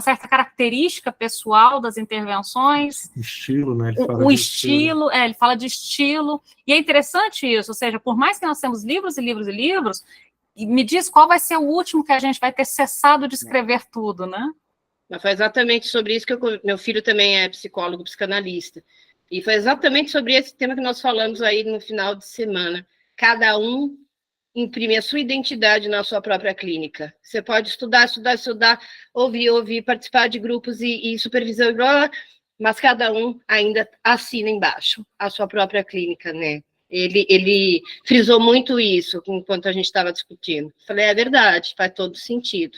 Speaker 1: certa característica pessoal das intervenções.
Speaker 2: Estilo, né?
Speaker 1: Ele fala de estilo. E é interessante isso, ou seja, por mais que nós temos livros e livros e livros, me diz qual vai ser o último que a gente vai ter cessado de escrever tudo, né?
Speaker 3: Mas foi exatamente sobre isso que meu filho também é psicólogo, psicanalista. E foi exatamente sobre esse tema que nós falamos aí no final de semana. Cada um imprime a sua identidade na sua própria clínica. Você pode estudar, ouvir, participar de grupos e supervisão, mas cada um ainda assina embaixo a sua própria clínica, né? Ele frisou muito isso enquanto a gente estava discutindo. Falei, é verdade, faz todo sentido.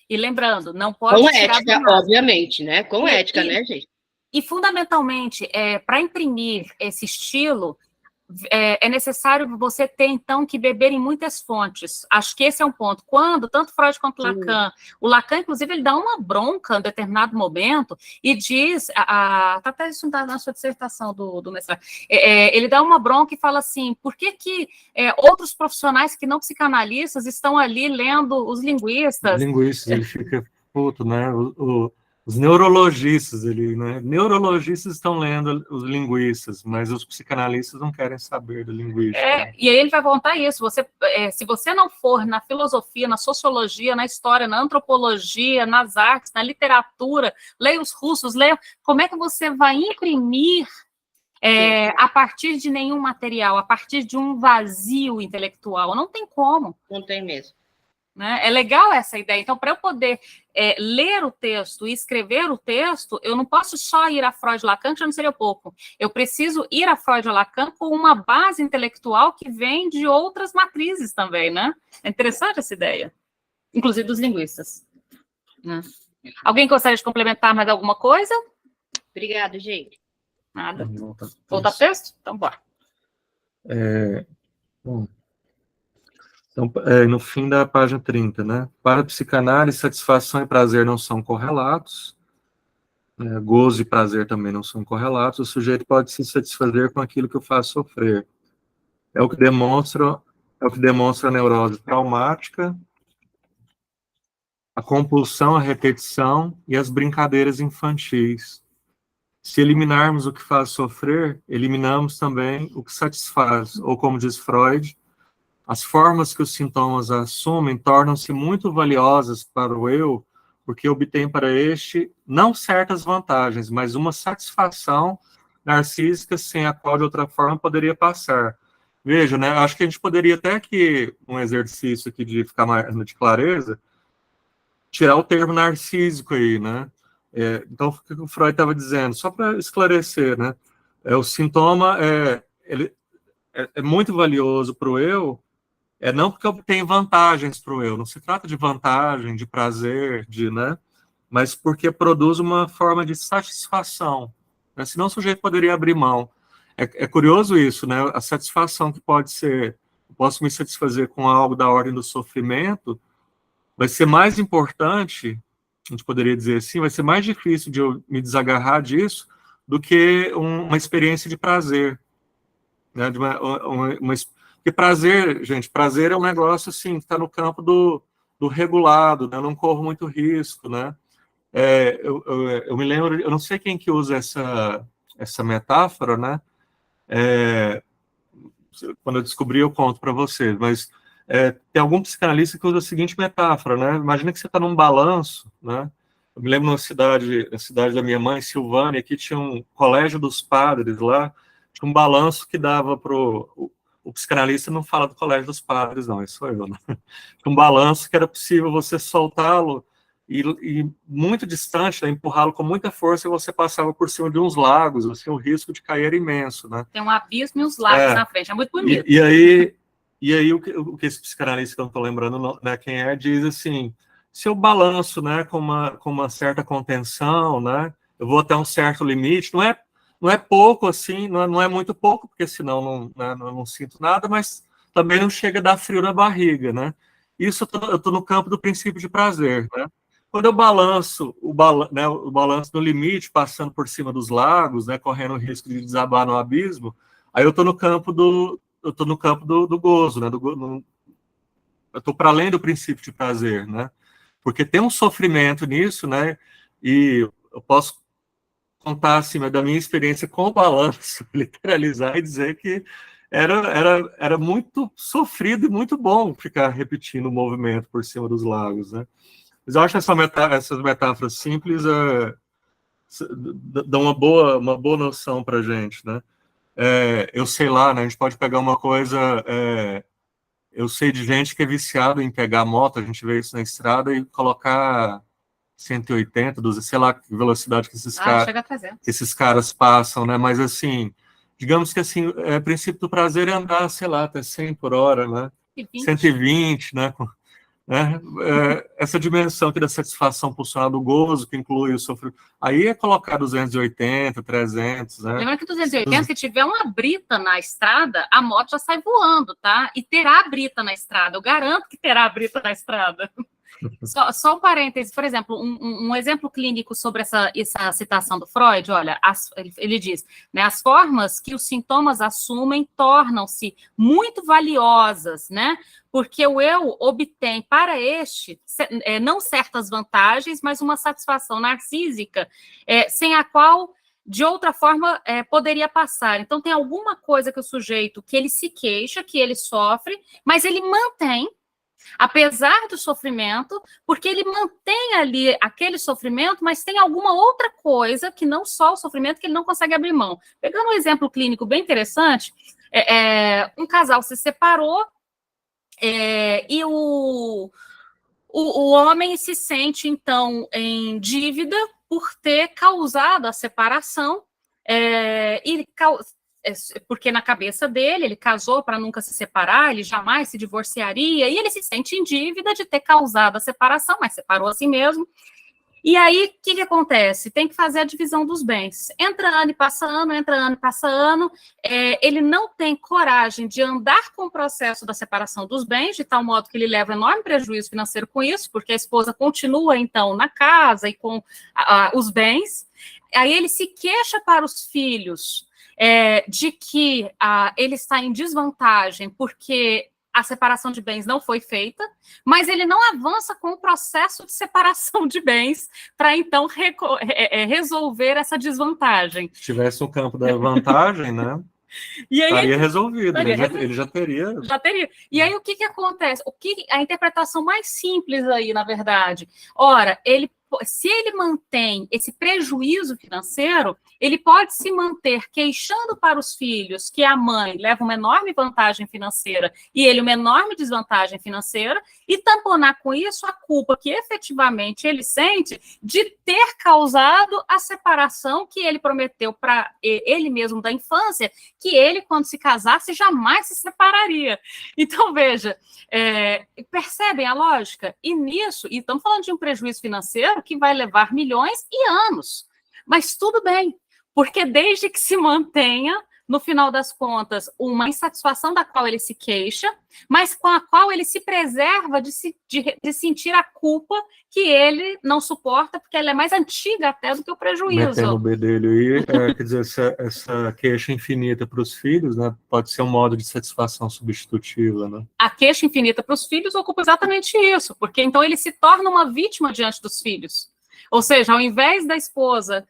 Speaker 1: E lembrando, não pode
Speaker 3: com ética, obviamente, né? Com ética, né, gente?
Speaker 1: E fundamentalmente, para imprimir esse estilo, é necessário você ter, então, que beber em muitas fontes. Acho que esse é um ponto. Quando, tanto Freud quanto Lacan, o Lacan, inclusive, ele dá uma bronca em determinado momento e diz, tá até isso na sua dissertação do mestrado, ele dá uma bronca e fala assim, por que outros profissionais que não psicanalistas estão ali lendo os linguistas?
Speaker 2: Os linguistas, ele fica puto, né? Os neurologistas, né? Neurologistas estão lendo os linguistas, mas os psicanalistas não querem saber da linguística.
Speaker 1: E aí ele vai voltar isso. Se você não for na filosofia, na sociologia, na história, na antropologia, nas artes, na literatura, leia os russos, como é que você vai imprimir a partir de nenhum material, a partir de um vazio intelectual? Não tem como.
Speaker 3: Não tem mesmo.
Speaker 1: Né? É legal essa ideia. Então, para eu poder ler o texto e escrever o texto, eu não posso só ir a Freud e Lacan, que já não seria pouco. Eu preciso ir a Freud e Lacan com uma base intelectual que vem de outras matrizes também, né? É interessante essa ideia. Inclusive dos linguistas. Né? Alguém gostaria de complementar mais alguma coisa?
Speaker 3: Obrigada, gente.
Speaker 1: Nada. Voltar texto? Então, bora.
Speaker 2: Bom. Então, no fim da página 30, né? Para a psicanálise, satisfação e prazer não são correlatos, gozo e prazer também não são correlatos, o sujeito pode se satisfazer com aquilo que o faz sofrer. É o que demonstra a neurose traumática, a compulsão, a repetição e as brincadeiras infantis. Se eliminarmos o que faz sofrer, eliminamos também o que satisfaz, ou como diz Freud, as formas que os sintomas assumem tornam-se muito valiosas para o eu, porque obtém para este não certas vantagens, mas uma satisfação narcísica sem a qual de outra forma poderia passar. Veja, né? Acho que a gente poderia até aqui, um exercício aqui de ficar mais de clareza, tirar o termo narcísico aí, né? Então, o que o Freud estava dizendo? Só para esclarecer, né? O sintoma é muito valioso para o eu, não porque obtém vantagens para o eu, não se trata de vantagem, de prazer, né? Mas porque produz uma forma de satisfação. Né? Senão o sujeito poderia abrir mão. É curioso isso, né? A satisfação que pode ser, eu posso me satisfazer com algo da ordem do sofrimento, vai ser mais importante, a gente poderia dizer assim, vai ser mais difícil de eu me desagarrar disso do que uma experiência de prazer. Né? Porque prazer, gente, prazer é um negócio assim, que está no campo do regulado, né? Eu não corro muito risco, né? Eu me lembro, eu não sei quem que usa essa metáfora, né? Quando eu descobri, eu conto para vocês, mas tem algum psicanalista que usa a seguinte metáfora, né? Imagina que você está num balanço, né? Eu me lembro na cidade da minha mãe, Silvânia, aqui tinha um colégio dos padres lá, tinha um balanço que dava para o psicanalista não fala do colégio dos padres, não, isso sou eu, né? Um balanço que era possível você soltá-lo e muito distante, né, empurrá-lo com muita força e você passava por cima de uns lagos, assim, o risco de cair era imenso, né?
Speaker 1: Tem um abismo e uns lagos na frente, é muito bonito.
Speaker 2: E aí o que esse psicanalista, que eu não estou lembrando, né, quem diz assim, se eu balanço, né, com uma certa contenção, né, eu vou até um certo limite, não é pouco assim, não é muito pouco, porque senão não sinto nada, mas também não chega a dar frio na barriga, né? Isso eu tô no campo do princípio de prazer, né? Quando eu balanço o balanço no limite, passando por cima dos lagos, né, correndo o risco de desabar no abismo, aí eu tô no campo do gozo, né? Eu tô para além do princípio de prazer, né? Porque tem um sofrimento nisso, né? E eu posso contar assim, da minha experiência com o balanço, literalizar e dizer que era muito sofrido e muito bom ficar repetindo o movimento por cima dos lagos, né? Mas eu acho essas metáforas simples dão uma boa noção para a gente, né? Eu sei lá, né? A gente pode pegar uma coisa... eu sei de gente que é viciado em pegar moto, a gente vê isso na estrada, e colocar 180, 200, sei lá que velocidade que esses caras passam, né? Mas assim, digamos que assim, o princípio do prazer é andar, sei lá, até 100 por hora, né? 120, né? Essa dimensão aqui da satisfação pulsional do gozo, que inclui o sofrimento, aí é colocar 280, 300, né?
Speaker 1: Lembrando que 280, se tiver uma brita na estrada, a moto já sai voando, tá? E terá brita na estrada, eu garanto que terá brita na estrada. Só um parêntese, por exemplo, um exemplo clínico sobre essa citação do Freud, olha, ele diz, né, as formas que os sintomas assumem tornam-se muito valiosas, né, porque o eu obtém para este, não certas vantagens, mas uma satisfação narcísica, sem a qual, de outra forma, poderia passar. Então, tem alguma coisa que o sujeito, que ele se queixa, que ele sofre, mas ele mantém, apesar do sofrimento, porque ele mantém ali aquele sofrimento, mas tem alguma outra coisa que não só o sofrimento que ele não consegue abrir mão. Pegando um exemplo clínico bem interessante, um casal se separou e o homem se sente, então, em dívida por ter causado a separação porque na cabeça dele, ele casou para nunca se separar, ele jamais se divorciaria, e ele se sente em dívida de ter causado a separação, mas separou a si mesmo. E aí, o que acontece? Tem que fazer a divisão dos bens. Entra ano e passa ano, ele não tem coragem de andar com o processo da separação dos bens, de tal modo que ele leva enorme prejuízo financeiro com isso, porque a esposa continua, então, na casa e com os bens. Aí ele se queixa para os filhos, de que ele está em desvantagem porque a separação de bens não foi feita, mas ele não avança com o processo de separação de bens para, então, resolver essa desvantagem.
Speaker 2: Se tivesse um campo da vantagem, né? E aí, estaria resolvido, ele já teria.
Speaker 1: Já teria. E aí, o que acontece? A interpretação mais simples aí, na verdade, ora, se ele mantém esse prejuízo financeiro, ele pode se manter queixando para os filhos que a mãe leva uma enorme vantagem financeira e ele uma enorme desvantagem financeira e tamponar com isso a culpa que efetivamente ele sente de ter causado a separação que ele prometeu para ele mesmo da infância, que ele, quando se casasse, jamais se separaria. Então, veja, percebem a lógica? E nisso, e estamos falando de um prejuízo financeiro que vai levar milhões e anos. Mas tudo bem, porque desde que se mantenha, no final das contas, uma insatisfação da qual ele se queixa, mas com a qual ele se preserva de sentir a culpa que ele não suporta, porque ela é mais antiga até do que o prejuízo.
Speaker 2: Metendo o bedelho aí, quer dizer, essa queixa infinita para os filhos, né, pode ser um modo de satisfação substitutiva, né?
Speaker 1: A queixa infinita para os filhos ocupa exatamente isso, porque então ele se torna uma vítima diante dos filhos. Ou seja, ao invés da esposa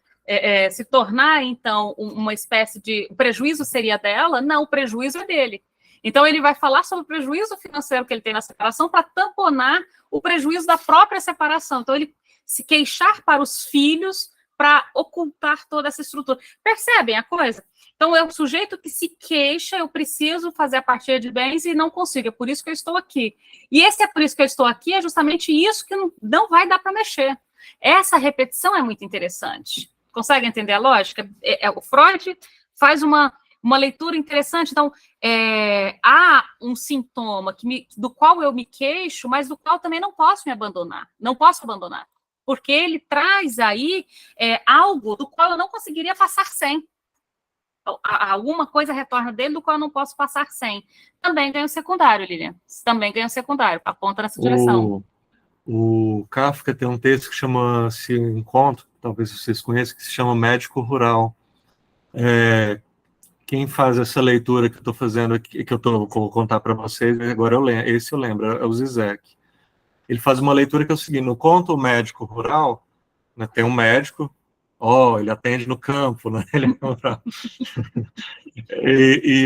Speaker 1: se tornar, então, uma espécie de... O prejuízo seria dela? Não, o prejuízo é dele. Então, ele vai falar sobre o prejuízo financeiro que ele tem na separação para tamponar o prejuízo da própria separação. Então, ele se queixar para os filhos para ocultar toda essa estrutura. Percebem a coisa? Então, é o sujeito que se queixa, eu preciso fazer a partilha de bens e não consigo, é por isso que eu estou aqui. E esse é por isso que eu estou aqui, é justamente isso que não vai dar para mexer. Essa repetição é muito interessante. Consegue entender a lógica? O Freud faz uma leitura interessante. Então, há um sintoma do qual eu me queixo, mas do qual também não posso me abandonar. Não posso abandonar. Porque ele traz aí algo do qual eu não conseguiria passar sem. Então, alguma coisa retorna dele do qual eu não posso passar sem. Também ganha o secundário, Lilian. Também ganha o secundário. Aponta nessa direção.
Speaker 2: O Kafka tem um texto que chama-se Encontro, talvez vocês conheçam, que se chama Médico Rural. Quem faz essa leitura que eu estou fazendo aqui, que eu vou contar para vocês, agora eu lembro, é o Zizek. Ele faz uma leitura que é o seguinte: no conto Médico Rural, né, tem um médico, ele atende no campo, né, ele é rural.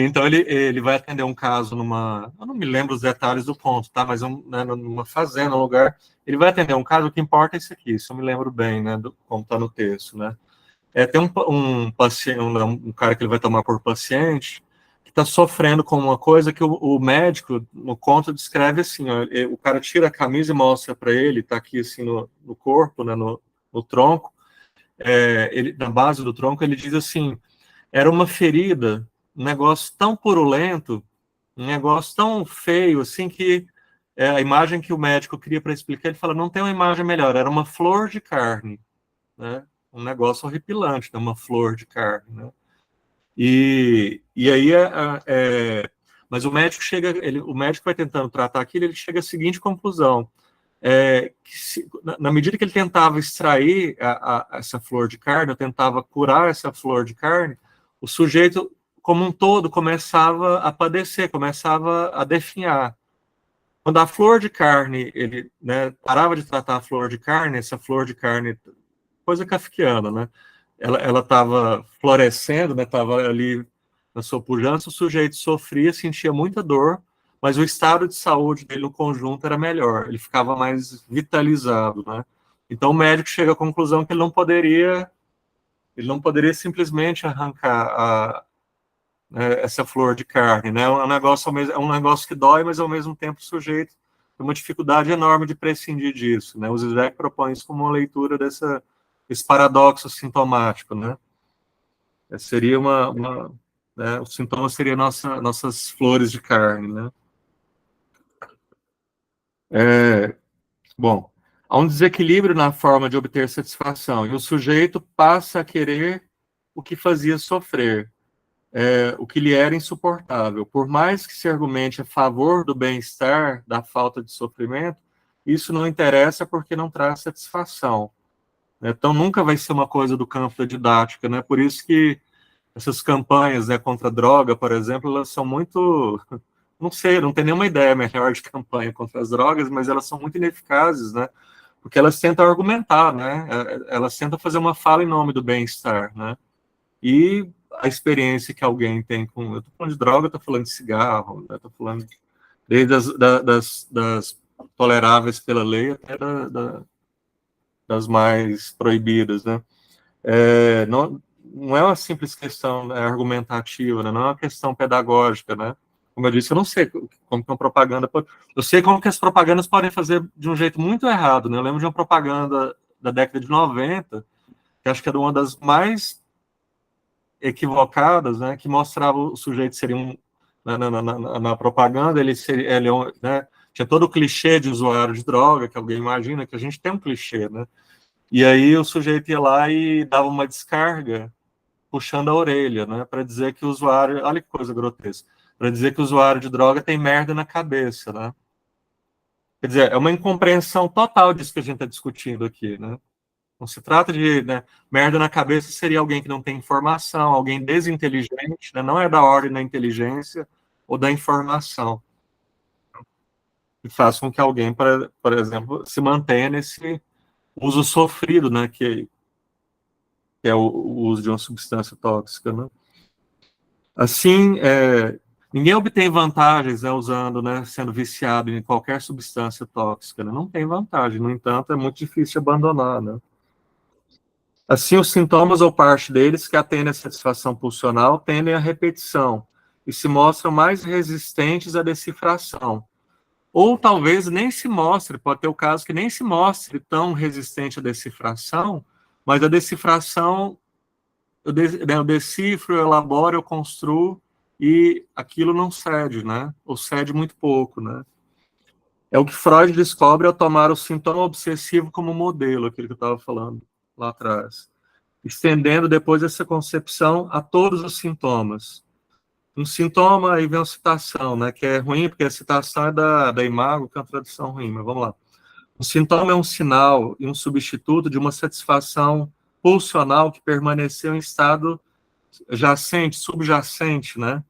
Speaker 2: Então ele vai atender um caso eu não me lembro os detalhes do ponto, tá? Mas né, numa fazenda, um lugar, ele vai atender um caso, o que importa é isso aqui, isso eu me lembro bem, né, como está no texto, né? Tem um paciente, um cara que ele vai tomar por paciente, que está sofrendo com uma coisa que o médico, no conto, descreve assim, o cara tira a camisa e mostra para ele, está aqui assim no corpo, né, no tronco, na base do tronco, ele diz assim: era uma ferida, um negócio tão purulento, um negócio tão feio, assim, que a imagem que o médico queria para explicar, ele fala, não tem uma imagem melhor, era uma flor de carne, né? Um negócio horripilante, né? Uma flor de carne, né? E aí, mas o médico chega, o médico vai tentando tratar aquilo, ele chega à seguinte conclusão, na medida que ele tentava extrair essa flor de carne, eu tentava curar essa flor de carne, o sujeito, como um todo, começava a padecer, começava a definhar. Quando a flor de carne, ele, né, parava de tratar a flor de carne, essa flor de carne, coisa kafkiana, né? Ela estava florescendo, né? Estava ali na sua pujança, o sujeito sofria, sentia muita dor, mas o estado de saúde dele no conjunto era melhor, ele ficava mais vitalizado, né? Então o médico chega à conclusão que ele não poderia simplesmente arrancar essa flor de carne, né? É um negócio que dói, mas ao mesmo tempo o sujeito tem uma dificuldade enorme de prescindir disso, né? O Zizek propõe isso como uma leitura desse paradoxo sintomático, né? Seria né, o sintoma seria nossas flores de carne, né? Bom, há um desequilíbrio na forma de obter satisfação, e o sujeito passa a querer o que fazia sofrer, o que lhe era insuportável. Por mais que se argumente a favor do bem-estar, da falta de sofrimento, isso não interessa porque não traz satisfação. Então, nunca vai ser uma coisa do campo da didática, né? Por isso que essas campanhas, né, contra a droga, por exemplo, elas são muito... Não sei, não tenho nenhuma ideia melhor de campanha contra as drogas, mas elas são muito ineficazes, né? Porque elas tentam argumentar, né? Elas tentam fazer uma fala em nome do bem-estar, né? E a experiência que alguém tem com... Eu estou falando de droga, estou falando de cigarro, né? Estou falando desde das toleráveis pela lei até das mais proibidas, né? Não é uma simples questão, né, argumentativa, né? Não é uma questão pedagógica, né? Como eu disse, eu não sei como que uma propaganda pode... Eu sei como que as propagandas podem fazer de um jeito muito errado, né? Eu lembro de uma propaganda da década de 90, que acho que era uma das mais equivocadas, né? Que mostrava o sujeito seria na propaganda, né? Tinha todo o clichê de usuário de droga, que alguém imagina que a gente tem um clichê, né? E aí o sujeito ia lá e dava uma descarga puxando a orelha, né, para dizer que o usuário, olha que coisa grotesca, para dizer que o usuário de droga tem merda na cabeça, né? Quer dizer, é uma incompreensão total disso que a gente está discutindo aqui, né? Não se trata de, né, merda na cabeça seria alguém que não tem informação, alguém desinteligente, né? Não é da ordem da inteligência ou da informação, que faz com que alguém, por exemplo, se mantenha nesse uso sofrido, né, que é o uso de uma substância tóxica, né? Assim, ninguém obtém vantagens, né, usando, né, sendo viciado em qualquer substância tóxica, né? Não tem vantagem, no entanto, é muito difícil abandonar, né? Assim, os sintomas ou parte deles que atendem à satisfação pulsional tendem à repetição e se mostram mais resistentes à decifração. Ou talvez nem se mostre, pode ter o caso que nem se mostre tão resistente à decifração, mas a decifração eu decifro, eu elaboro, eu construo, e aquilo não cede, né? Ou cede muito pouco, né? É o que Freud descobre ao tomar o sintoma obsessivo como modelo, aquilo que eu estava falando lá atrás, estendendo depois essa concepção a todos os sintomas. Um sintoma, aí vem uma citação, né? Que é ruim, porque a citação é da Imago, que é uma tradução ruim, mas vamos lá. O sintoma é um sinal e um substituto de uma satisfação pulsional que permaneceu em estado jacente, subjacente, né?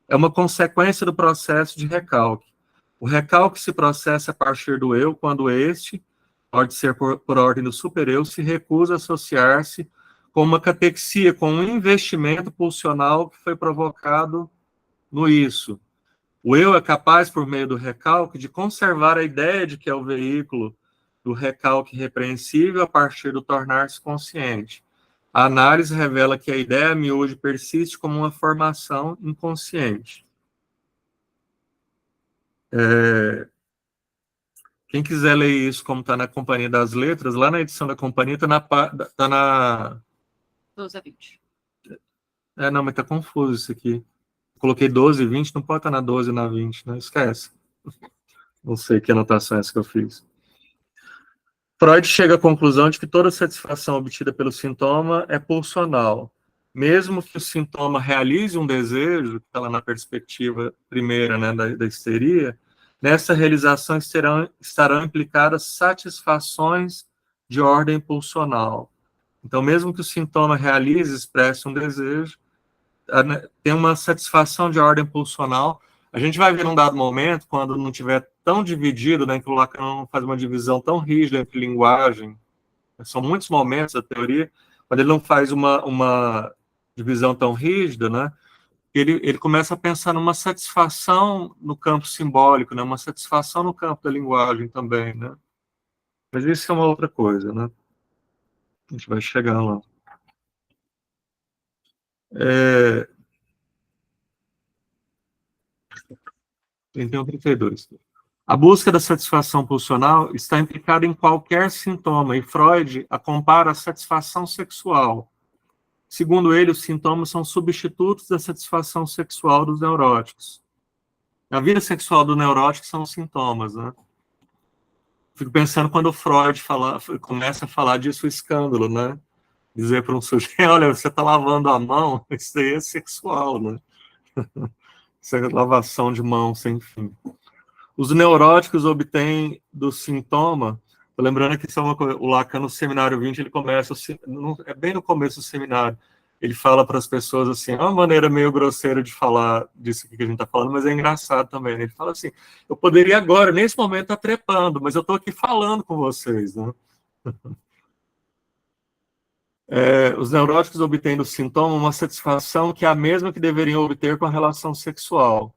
Speaker 2: É uma consequência do processo de recalque. O recalque se processa a partir do eu, quando este, pode ser por ordem do supereu, se recusa a associar-se com uma catexia, com um investimento pulsional que foi provocado no isso. O eu é capaz, por meio do recalque, de conservar a ideia de que é o veículo do recalque repreensível a partir do tornar-se consciente. A análise revela que a ideia miúde persiste como uma formação inconsciente. Quem quiser ler isso como está na Companhia das Letras, lá na edição da Companhia está na
Speaker 1: 12 a 20.
Speaker 2: Não, mas está confuso isso aqui. Coloquei 12 e 20, não pode estar na 12 e na 20, né? Esquece. Não sei que anotação é essa que eu fiz. Freud chega à conclusão de que toda satisfação obtida pelo sintoma é pulsional. Mesmo que o sintoma realize um desejo, que está lá na perspectiva primeira, né, da histeria, nessa realização estarão implicadas satisfações de ordem pulsional. Então, mesmo que o sintoma realize, expresse um desejo, tem uma satisfação de ordem pulsional. A gente vai ver num dado momento, quando não tiver tão dividido, né, que o Lacan não faz uma divisão tão rígida entre linguagem, são muitos momentos da teoria, quando ele não faz uma divisão tão rígida, né, ele começa a pensar numa satisfação no campo simbólico, né, uma satisfação no campo da linguagem também, né. Mas isso é uma outra coisa, né. A gente vai chegar lá. Então, 32. A busca da satisfação pulsional está implicada em qualquer sintoma, e Freud a compara à satisfação sexual. Segundo ele, os sintomas são substitutos da satisfação sexual dos neuróticos. A vida sexual do neurótico são os sintomas, né? Fico pensando quando o Freud começa a falar disso, o escândalo, né? Dizer para um sujeito, olha, você está lavando a mão, isso aí é sexual, né? Isso é lavação de mão sem fim. Os neuróticos obtêm do sintoma, lembrando que isso é uma coisa, o Lacan no seminário 20, ele começa, é bem no começo do seminário, ele fala para as pessoas assim, é uma maneira meio grosseira de falar disso que a gente está falando, mas é engraçado também, né? Ele fala assim, eu poderia agora, nesse momento, estar trepando, mas eu estou aqui falando com vocês, né? Os neuróticos obtêm do sintoma uma satisfação que é a mesma que deveriam obter com a relação sexual.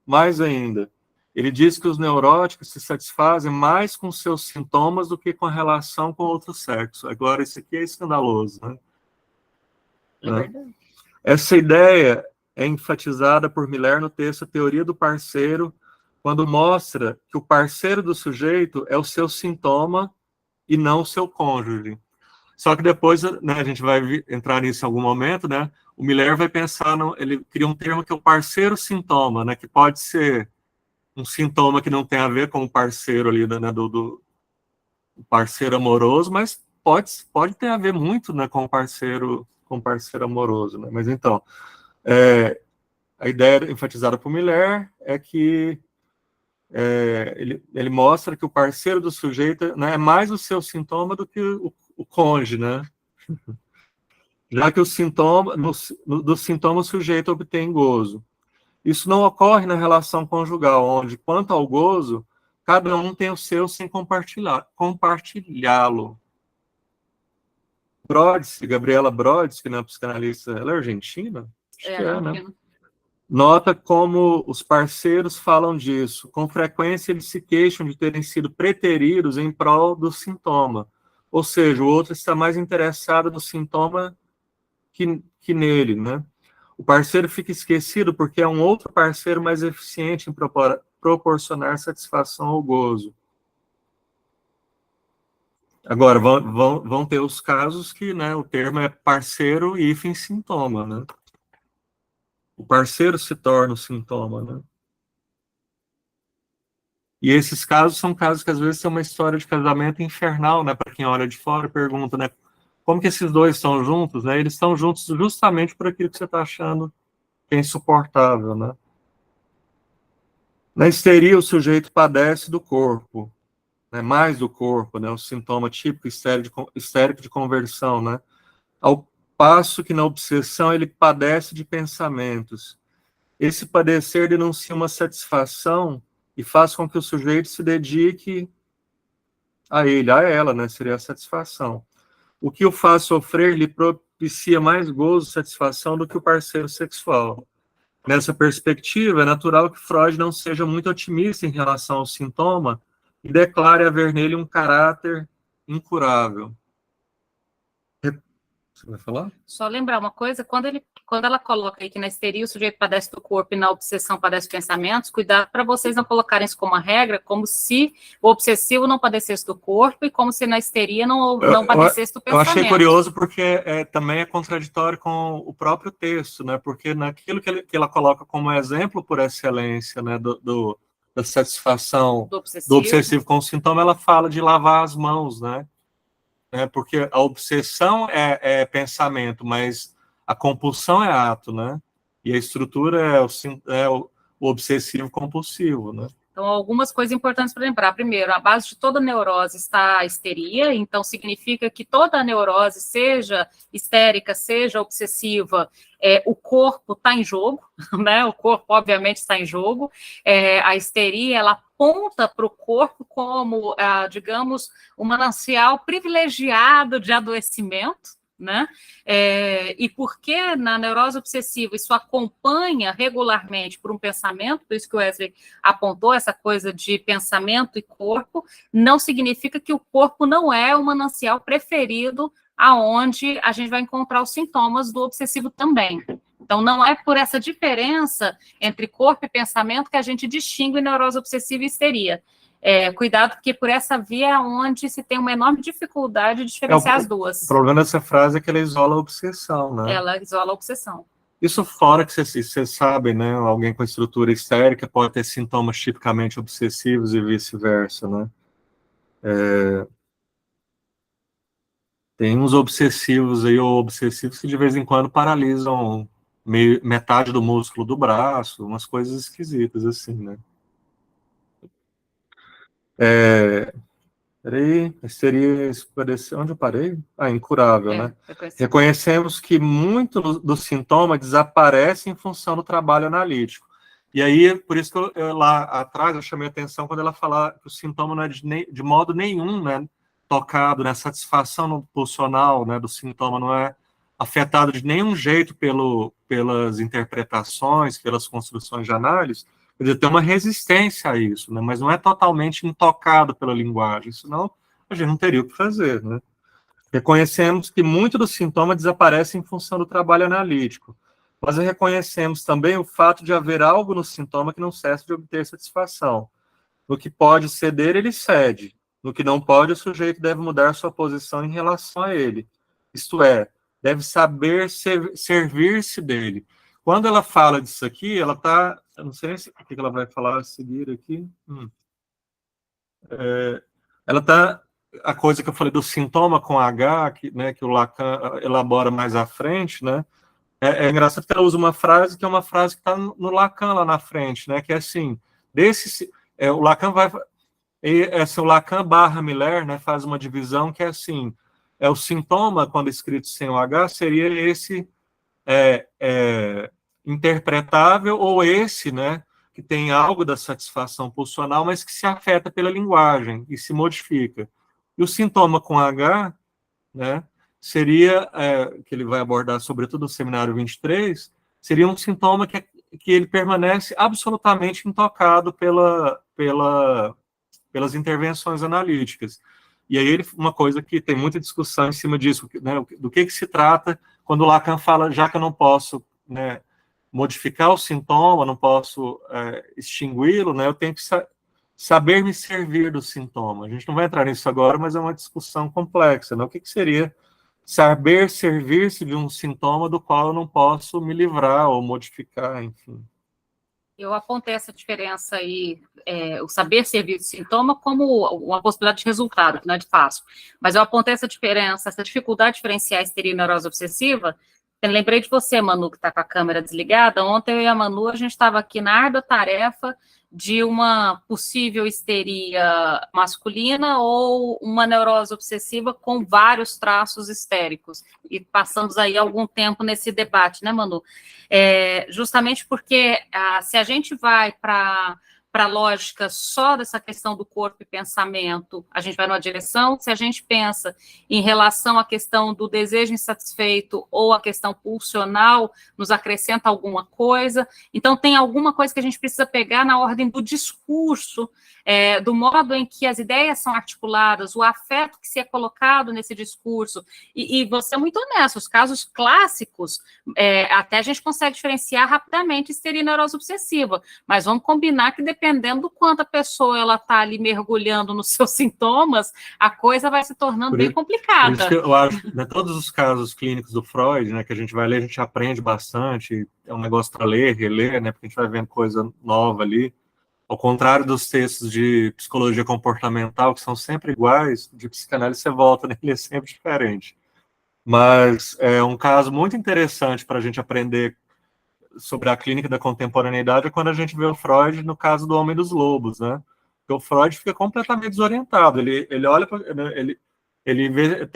Speaker 2: Mais ainda, ele diz que os neuróticos se satisfazem mais com seus sintomas do que com a relação com outro sexo. Agora, isso aqui é escandaloso, né? Essa ideia é enfatizada por Miller no texto A Teoria do Parceiro, quando mostra que o parceiro do sujeito é o seu sintoma e não o seu cônjuge. Só que depois, né, a gente vai entrar nisso em algum momento, né? O Miller vai pensar, ele cria um termo que é o parceiro sintoma, né? Que pode ser um sintoma que não tem a ver com o parceiro ali, né, do parceiro amoroso, mas pode ter a ver muito, né, com o parceiro amoroso, né? Mas então, a ideia enfatizada por Miller é que ele mostra que o parceiro do sujeito, né, é mais o seu sintoma do que o cônjuge, né? Já que o sintoma, do sintoma o sujeito obtém gozo. Isso não ocorre na relação conjugal, onde, quanto ao gozo, cada um tem o seu sem compartilhá-lo. Brodsky, Gabriela Brodsky, né, psicanalista, ela é argentina? Acho que é, né? Nota como os parceiros falam disso. Com frequência, eles se queixam de terem sido preteridos em prol do sintoma. Ou seja, o outro está mais interessado no sintoma que nele, né? O parceiro fica esquecido porque é um outro parceiro mais eficiente em proporcionar satisfação ao gozo. Agora, vão ter os casos que, né, o termo é parceiro e sintoma, né? O parceiro se torna o sintoma, né? E esses casos são casos que às vezes são uma história de casamento infernal, né? Para quem olha de fora e pergunta, né? Como que esses dois estão juntos, né? Eles estão juntos justamente por aquilo que você está achando que é insuportável, né? Na histeria, o sujeito padece do corpo, né? Mais do corpo, né? O sintoma típico histérico de conversão, né? Ao passo que na obsessão ele padece de pensamentos. Esse padecer denuncia uma satisfação e faz com que o sujeito se dedique a ela, né? Seria a satisfação. O que o faz sofrer lhe propicia mais gozo e satisfação do que o parceiro sexual. Nessa perspectiva, é natural que Freud não seja muito otimista em relação ao sintoma e declare haver nele um caráter incurável. Você vai falar?
Speaker 1: Só lembrar uma coisa, quando ela coloca aí que na histeria o sujeito padece do corpo e na obsessão padece pensamentos, cuidado para vocês não colocarem isso como uma regra, como se o obsessivo não padecesse do corpo e como se na histeria não padecesse do pensamento.
Speaker 2: Eu achei curioso porque também é contraditório com o próprio texto, né? Porque naquilo que ela coloca como exemplo por excelência, né, da satisfação
Speaker 1: Do
Speaker 2: do obsessivo com o sintoma, ela fala de lavar as mãos, né? Porque a obsessão é pensamento, mas a compulsão é ato, né? E a estrutura é o obsessivo compulsivo, né?
Speaker 1: Então, algumas coisas importantes para lembrar. Primeiro, a base de toda neurose está a histeria, então significa que toda neurose, seja histérica, seja obsessiva, o corpo está em jogo, né? O corpo, obviamente, está em jogo. A histeria, ela aponta para o corpo como, digamos, um manancial privilegiado de adoecimento, né? E porque na neurose obsessiva isso acompanha regularmente por um pensamento, por isso que o Wesley apontou essa coisa de pensamento e corpo, não significa que o corpo não é o manancial preferido aonde a gente vai encontrar os sintomas do obsessivo também. Então, não é por essa diferença entre corpo e pensamento que a gente distingue neurose obsessiva e histeria. Cuidado, porque por essa via é onde se tem uma enorme dificuldade de diferenciar as duas.
Speaker 2: O problema dessa frase é que ela isola a obsessão, né?
Speaker 1: Ela isola a obsessão.
Speaker 2: Isso fora que vocês sabem, né? Alguém com estrutura histérica pode ter sintomas tipicamente obsessivos e vice-versa, né? Tem uns obsessivos aí, ou obsessivos que de vez em quando paralisam metade do músculo do braço, umas coisas esquisitas assim, né? Peraí, seria onde eu parei? Incurável, né? Reconhecemos que muito do sintoma desaparece em função do trabalho analítico. E aí, por isso que eu lá atrás eu chamei a atenção quando ela fala que o sintoma não é de modo nenhum, né, tocado, né, satisfação pulsional, né, do sintoma não é afetado de nenhum jeito pelas interpretações, pelas construções de análise. Quer dizer, tem uma resistência a isso, né? Mas não é totalmente intocado pela linguagem, senão a gente não teria o que fazer, né? Reconhecemos que muito do sintoma desaparece em função do trabalho analítico, mas reconhecemos também o fato de haver algo no sintoma que não cessa de obter satisfação. No que pode ceder, ele cede. No que não pode, o sujeito deve mudar sua posição em relação a ele. Isto é, deve saber servir-se dele. Quando ela fala disso aqui, ela está... Eu não sei nem o que ela vai falar a seguir aqui. Ela está... A coisa que eu falei do sintoma com H, que o Lacan elabora mais à frente, né? É engraçado que ela usa uma frase que é uma frase que está no Lacan lá na frente, né? Que é assim, o Lacan vai... o Lacan barra Miller, né, faz uma divisão que é assim, o sintoma, quando escrito sem o H, seria esse interpretável, ou esse, né, que tem algo da satisfação pulsional, mas que se afeta pela linguagem e se modifica. E o sintoma com H, né, seria, que ele vai abordar sobretudo no seminário 23, seria um sintoma que ele permanece absolutamente intocado pelas intervenções analíticas. E aí uma coisa que tem muita discussão em cima disso, né, do que se trata quando o Lacan fala, já que eu não posso, né, modificar o sintoma, não posso extingui-lo, né, eu tenho que saber me servir do sintoma. A gente não vai entrar nisso agora, mas é uma discussão complexa, né? O que seria saber servir-se de um sintoma do qual eu não posso me livrar ou modificar, enfim.
Speaker 1: Eu apontei essa diferença aí, o saber servir do sintoma como uma possibilidade de resultado, que não é de fácil. Mas eu apontei essa diferença, essa dificuldade de diferenciar histeria e neurose obsessiva. Eu lembrei de você, Manu, que está com a câmera desligada. Ontem eu e a Manu, a gente estava aqui na árdua tarefa de uma possível histeria masculina ou uma neurose obsessiva com vários traços histéricos. E passamos aí algum tempo nesse debate, né, Manu? Justamente porque se a gente vai para a lógica só dessa questão do corpo e pensamento, a gente vai numa direção. Se a gente pensa em relação à questão do desejo insatisfeito ou a questão pulsional, nos acrescenta alguma coisa. Então, tem alguma coisa que a gente precisa pegar na ordem do discurso, do modo em que as ideias são articuladas, o afeto que se é colocado nesse discurso. E você é muito honesto, os casos clássicos, até a gente consegue diferenciar rapidamente histeria e neurose obsessiva, mas vamos combinar que dependendo do quanto a pessoa está ali mergulhando nos seus sintomas, a coisa vai se tornando bem complicada.
Speaker 2: Por isso que eu acho, né, todos os casos clínicos do Freud, né, que a gente vai ler, a gente aprende bastante, é um negócio para ler, reler, né, porque a gente vai vendo coisa nova ali. Ao contrário dos textos de psicologia comportamental, que são sempre iguais, de psicanálise você volta nele, é sempre diferente. Mas é um caso muito interessante para a gente aprender sobre a clínica da contemporaneidade é quando a gente vê o Freud no caso do Homem dos Lobos, né? Porque o Freud fica completamente desorientado. Ele olha para ele vê,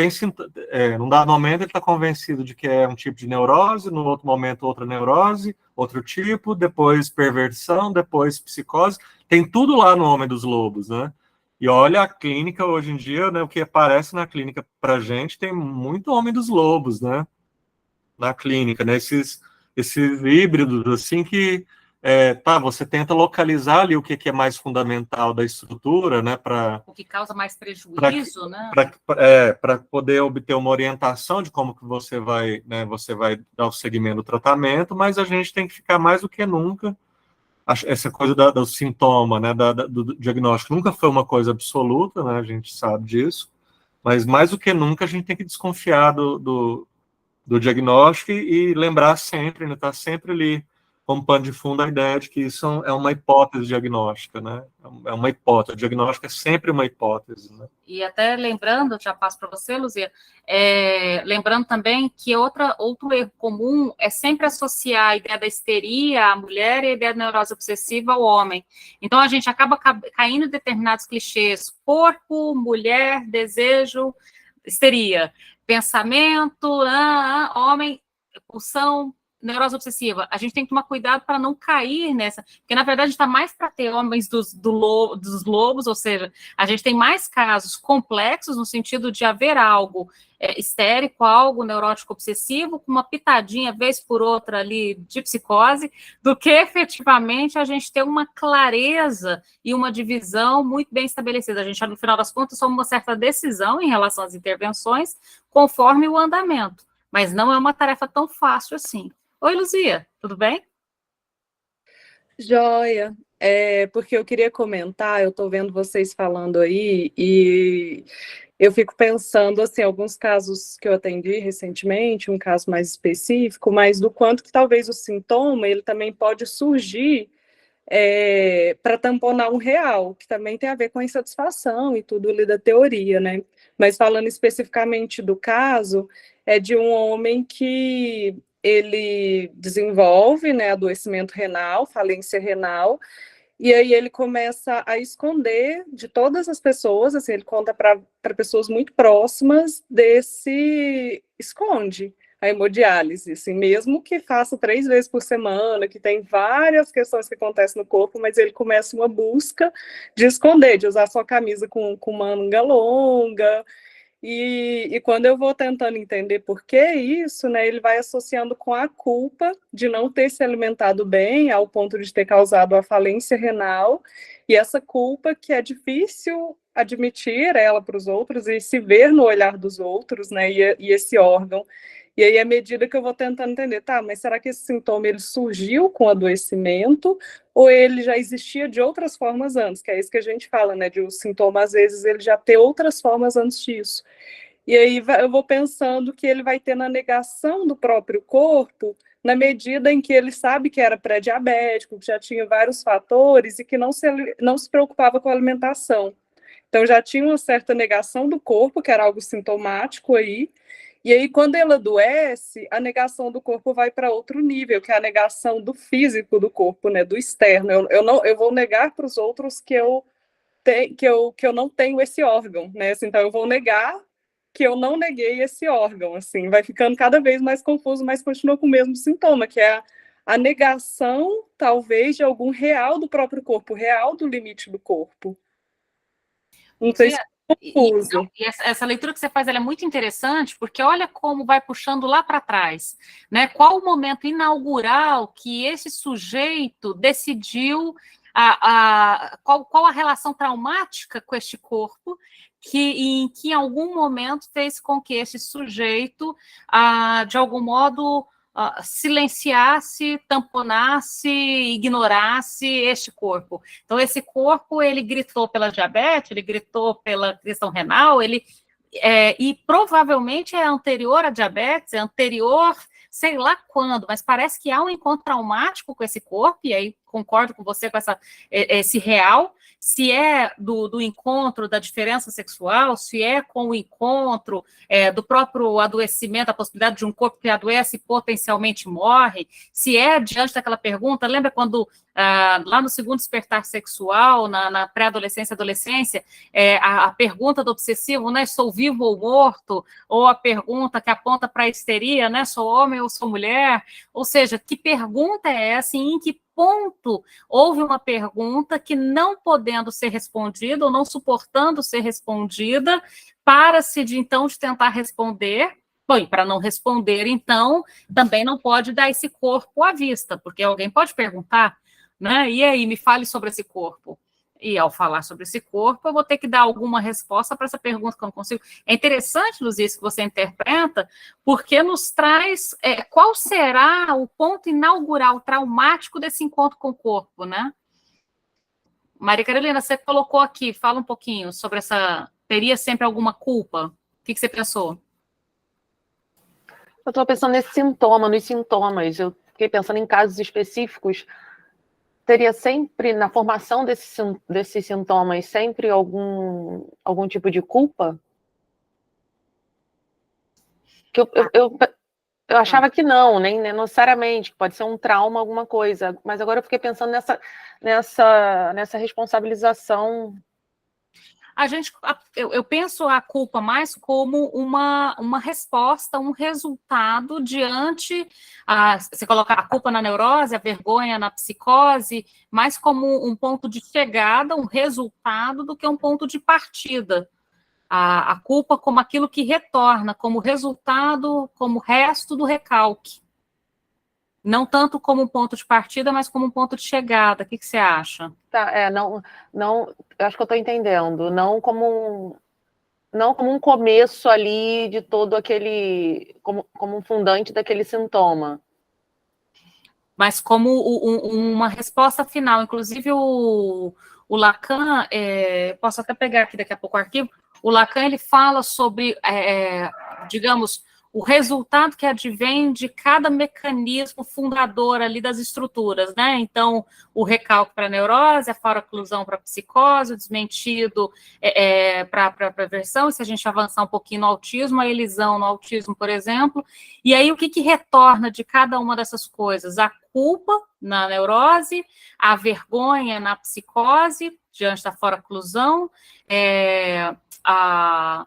Speaker 2: num dado momento ele está convencido de que é um tipo de neurose, no outro momento outra neurose, outro tipo, depois perversão, depois psicose. Tem tudo lá no Homem dos Lobos, né? E olha a clínica hoje em dia, né? O que aparece na clínica para gente tem muito Homem dos Lobos, né? Na clínica, né? Esses híbridos assim que você tenta localizar ali o que é mais fundamental da estrutura, né?
Speaker 1: O que causa mais prejuízo, né?
Speaker 2: Para poder obter uma orientação de como que você vai, né, você vai dar o segmento do tratamento, mas a gente tem que ficar mais do que nunca, essa coisa do sintoma, né, do diagnóstico nunca foi uma coisa absoluta, né, a gente sabe disso, mas mais do que nunca a gente tem que desconfiar do diagnóstico e lembrar sempre, né, tá sempre ali como pano de fundo a ideia de que isso é uma hipótese diagnóstica, né? É uma hipótese. O diagnóstico é sempre uma hipótese, né?
Speaker 1: E até lembrando, já passo para você, Luzia, lembrando também que outro erro comum é sempre associar a ideia da histeria à mulher e a ideia da neurose obsessiva ao homem. Então, a gente acaba caindo em determinados clichês: corpo, mulher, desejo, histeria, pensamento, homem, pulsão, neurose obsessiva. A gente tem que tomar cuidado para não cair nessa, porque na verdade está mais para ter homens dos lobos, ou seja, a gente tem mais casos complexos no sentido de haver algo histérico, algo neurótico obsessivo, com uma pitadinha vez por outra ali de psicose, do que efetivamente a gente ter uma clareza e uma divisão muito bem estabelecida. A gente, no final das contas, toma uma certa decisão em relação às intervenções conforme o andamento, mas não é uma tarefa tão fácil assim. Oi, Luzia, tudo bem?
Speaker 4: Joia, porque eu queria comentar, eu estou vendo vocês falando aí, e eu fico pensando, assim, alguns casos que eu atendi recentemente, um caso mais específico, mas do quanto que talvez o sintoma, ele também pode surgir para tamponar um real, que também tem a ver com a insatisfação e tudo ali da teoria, né? Mas falando especificamente do caso, é de um homem que ele desenvolve, né, adoecimento renal, falência renal, e aí ele começa a esconder de todas as pessoas, assim, ele conta para pessoas muito próximas esconde a hemodiálise, assim, mesmo que faça 3 vezes por semana, que tem várias questões que acontecem no corpo, mas ele começa uma busca de esconder, de usar sua camisa com manga longa. E quando eu vou tentando entender por que isso, né, ele vai associando com a culpa de não ter se alimentado bem, ao ponto de ter causado a falência renal, e essa culpa que é difícil admitir ela para os outros e se ver no olhar dos outros, né, e esse órgão. E aí, à medida que eu vou tentando entender, tá, mas será que esse sintoma ele surgiu com adoecimento ou ele já existia de outras formas antes? Que é isso que a gente fala, né, de o sintoma, às vezes, ele já ter outras formas antes disso. E aí eu vou pensando que ele vai ter na negação do próprio corpo, na medida em que ele sabe que era pré-diabético, que já tinha vários fatores e que não se preocupava com a alimentação. Então, já tinha uma certa negação do corpo, que era algo sintomático aí. E aí, quando ele adoece, a negação do corpo vai para outro nível, que é a negação do físico do corpo, né, do externo. Eu vou negar para os outros que eu não tenho esse órgão, né? Assim, então, eu vou negar que eu não neguei esse órgão, assim, vai ficando cada vez mais confuso, mas continua com o mesmo sintoma, que é a negação, talvez, de algum real do próprio corpo, real do limite do corpo. Não sei se confuso.
Speaker 1: E essa leitura que você faz, ela é muito interessante, porque olha como vai puxando lá para trás, né? Qual o momento inaugural que esse sujeito decidiu, qual a relação traumática com este corpo, em que em algum momento fez com que esse sujeito, de algum modo, silenciasse, tamponasse, ignorasse este corpo. Então, esse corpo, ele gritou pela diabetes, ele gritou pela questão renal, e provavelmente é anterior à diabetes, é anterior sei lá quando, mas parece que há um encontro traumático com esse corpo, e aí concordo com você com esse real, se é do encontro da diferença sexual, se é com o encontro do próprio adoecimento, a possibilidade de um corpo que adoece e potencialmente morre, se é diante daquela pergunta, lembra quando lá no segundo despertar sexual, na pré-adolescência, adolescência, a pergunta do obsessivo, né, sou vivo ou morto, ou a pergunta que aponta para a histeria, né, sou homem ou sou mulher, ou seja, que pergunta é essa e em que ponto houve uma pergunta que não podendo ser respondida ou não suportando ser respondida, para-se de tentar responder. Bom, e para não responder, então, também não pode dar esse corpo à vista, porque alguém pode perguntar, né? E aí, me fale sobre esse corpo. E ao falar sobre esse corpo, eu vou ter que dar alguma resposta para essa pergunta que eu não consigo. É interessante, Luzia, isso que você interpreta, porque nos traz qual será o ponto inaugural traumático desse encontro com o corpo, né? Maria Carolina, você colocou aqui, fala um pouquinho sobre teria sempre alguma culpa? O que você pensou?
Speaker 5: Eu estou pensando nos sintomas. Eu fiquei pensando em casos específicos. Teria sempre, na formação desses sintomas, sempre algum tipo de culpa? Que eu achava que não, nem necessariamente, pode ser um trauma, alguma coisa. Mas agora eu fiquei pensando nessa responsabilização.
Speaker 1: Eu penso a culpa mais como uma resposta, um resultado diante, você coloca a culpa na neurose, a vergonha na psicose, mais como um ponto de chegada, um resultado, do que um ponto de partida. A culpa como aquilo que retorna, como resultado, como resto do recalque. Não tanto como um ponto de partida, mas como um ponto de chegada. O que você acha?
Speaker 5: Tá, não, eu acho que eu estou entendendo. Não como um começo ali de todo aquele, como um fundante daquele sintoma.
Speaker 1: Mas como uma resposta final. Inclusive, o Lacan, posso até pegar aqui daqui a pouco o arquivo, o Lacan, ele fala sobre, digamos, o resultado que advém de cada mecanismo fundador ali das estruturas, né? Então, o recalque para a neurose, a fora-oclusão para a psicose, o desmentido para a perversão, e se a gente avançar um pouquinho no autismo, a elisão no autismo, por exemplo. E aí, o que retorna de cada uma dessas coisas? A culpa na neurose, a vergonha na psicose, diante da fora-oclusão, a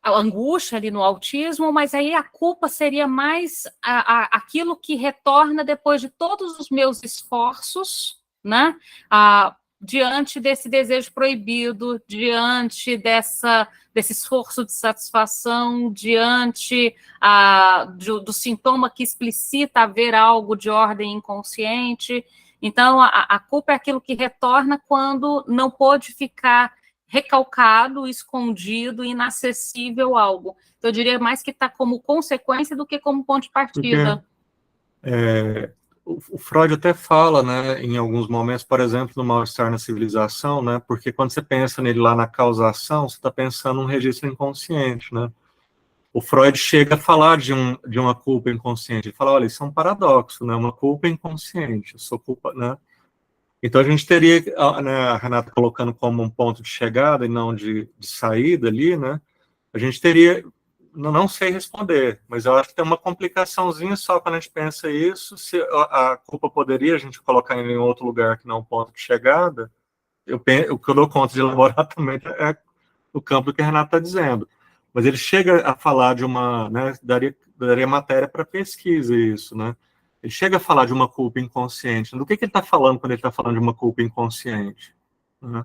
Speaker 1: angústia ali no autismo, mas aí a culpa seria mais aquilo que retorna depois de todos os meus esforços, né? Diante desse desejo proibido, diante desse esforço de satisfação, diante do sintoma que explicita haver algo de ordem inconsciente. Então, a culpa é aquilo que retorna quando não pôde ficar recalcado, escondido, inacessível algo. Então, eu diria mais que está como consequência do que como ponto de partida.
Speaker 2: O Freud até fala, né, em alguns momentos, por exemplo, no Mal-Estar na Civilização, né, porque quando você pensa nele lá na causação, você está pensando num registro inconsciente, né? O Freud chega a falar de uma culpa inconsciente. Ele fala, olha, isso é um paradoxo, né? Uma culpa inconsciente. Eu sou culpa, né? Então, a gente teria, né, a Renata colocando como um ponto de chegada e não de saída ali, né? A gente teria, não sei responder, mas eu acho que tem uma complicaçãozinha só quando a gente pensa isso, se a culpa poderia a gente colocar em outro lugar que não um ponto de chegada. O que eu dou conta de elaborar também é o campo do que a Renata está dizendo. Mas ele chega a falar de uma, né, daria matéria para pesquisa isso, né? Ele chega a falar de uma culpa inconsciente. Do que ele está falando quando ele está falando de uma culpa inconsciente? Né?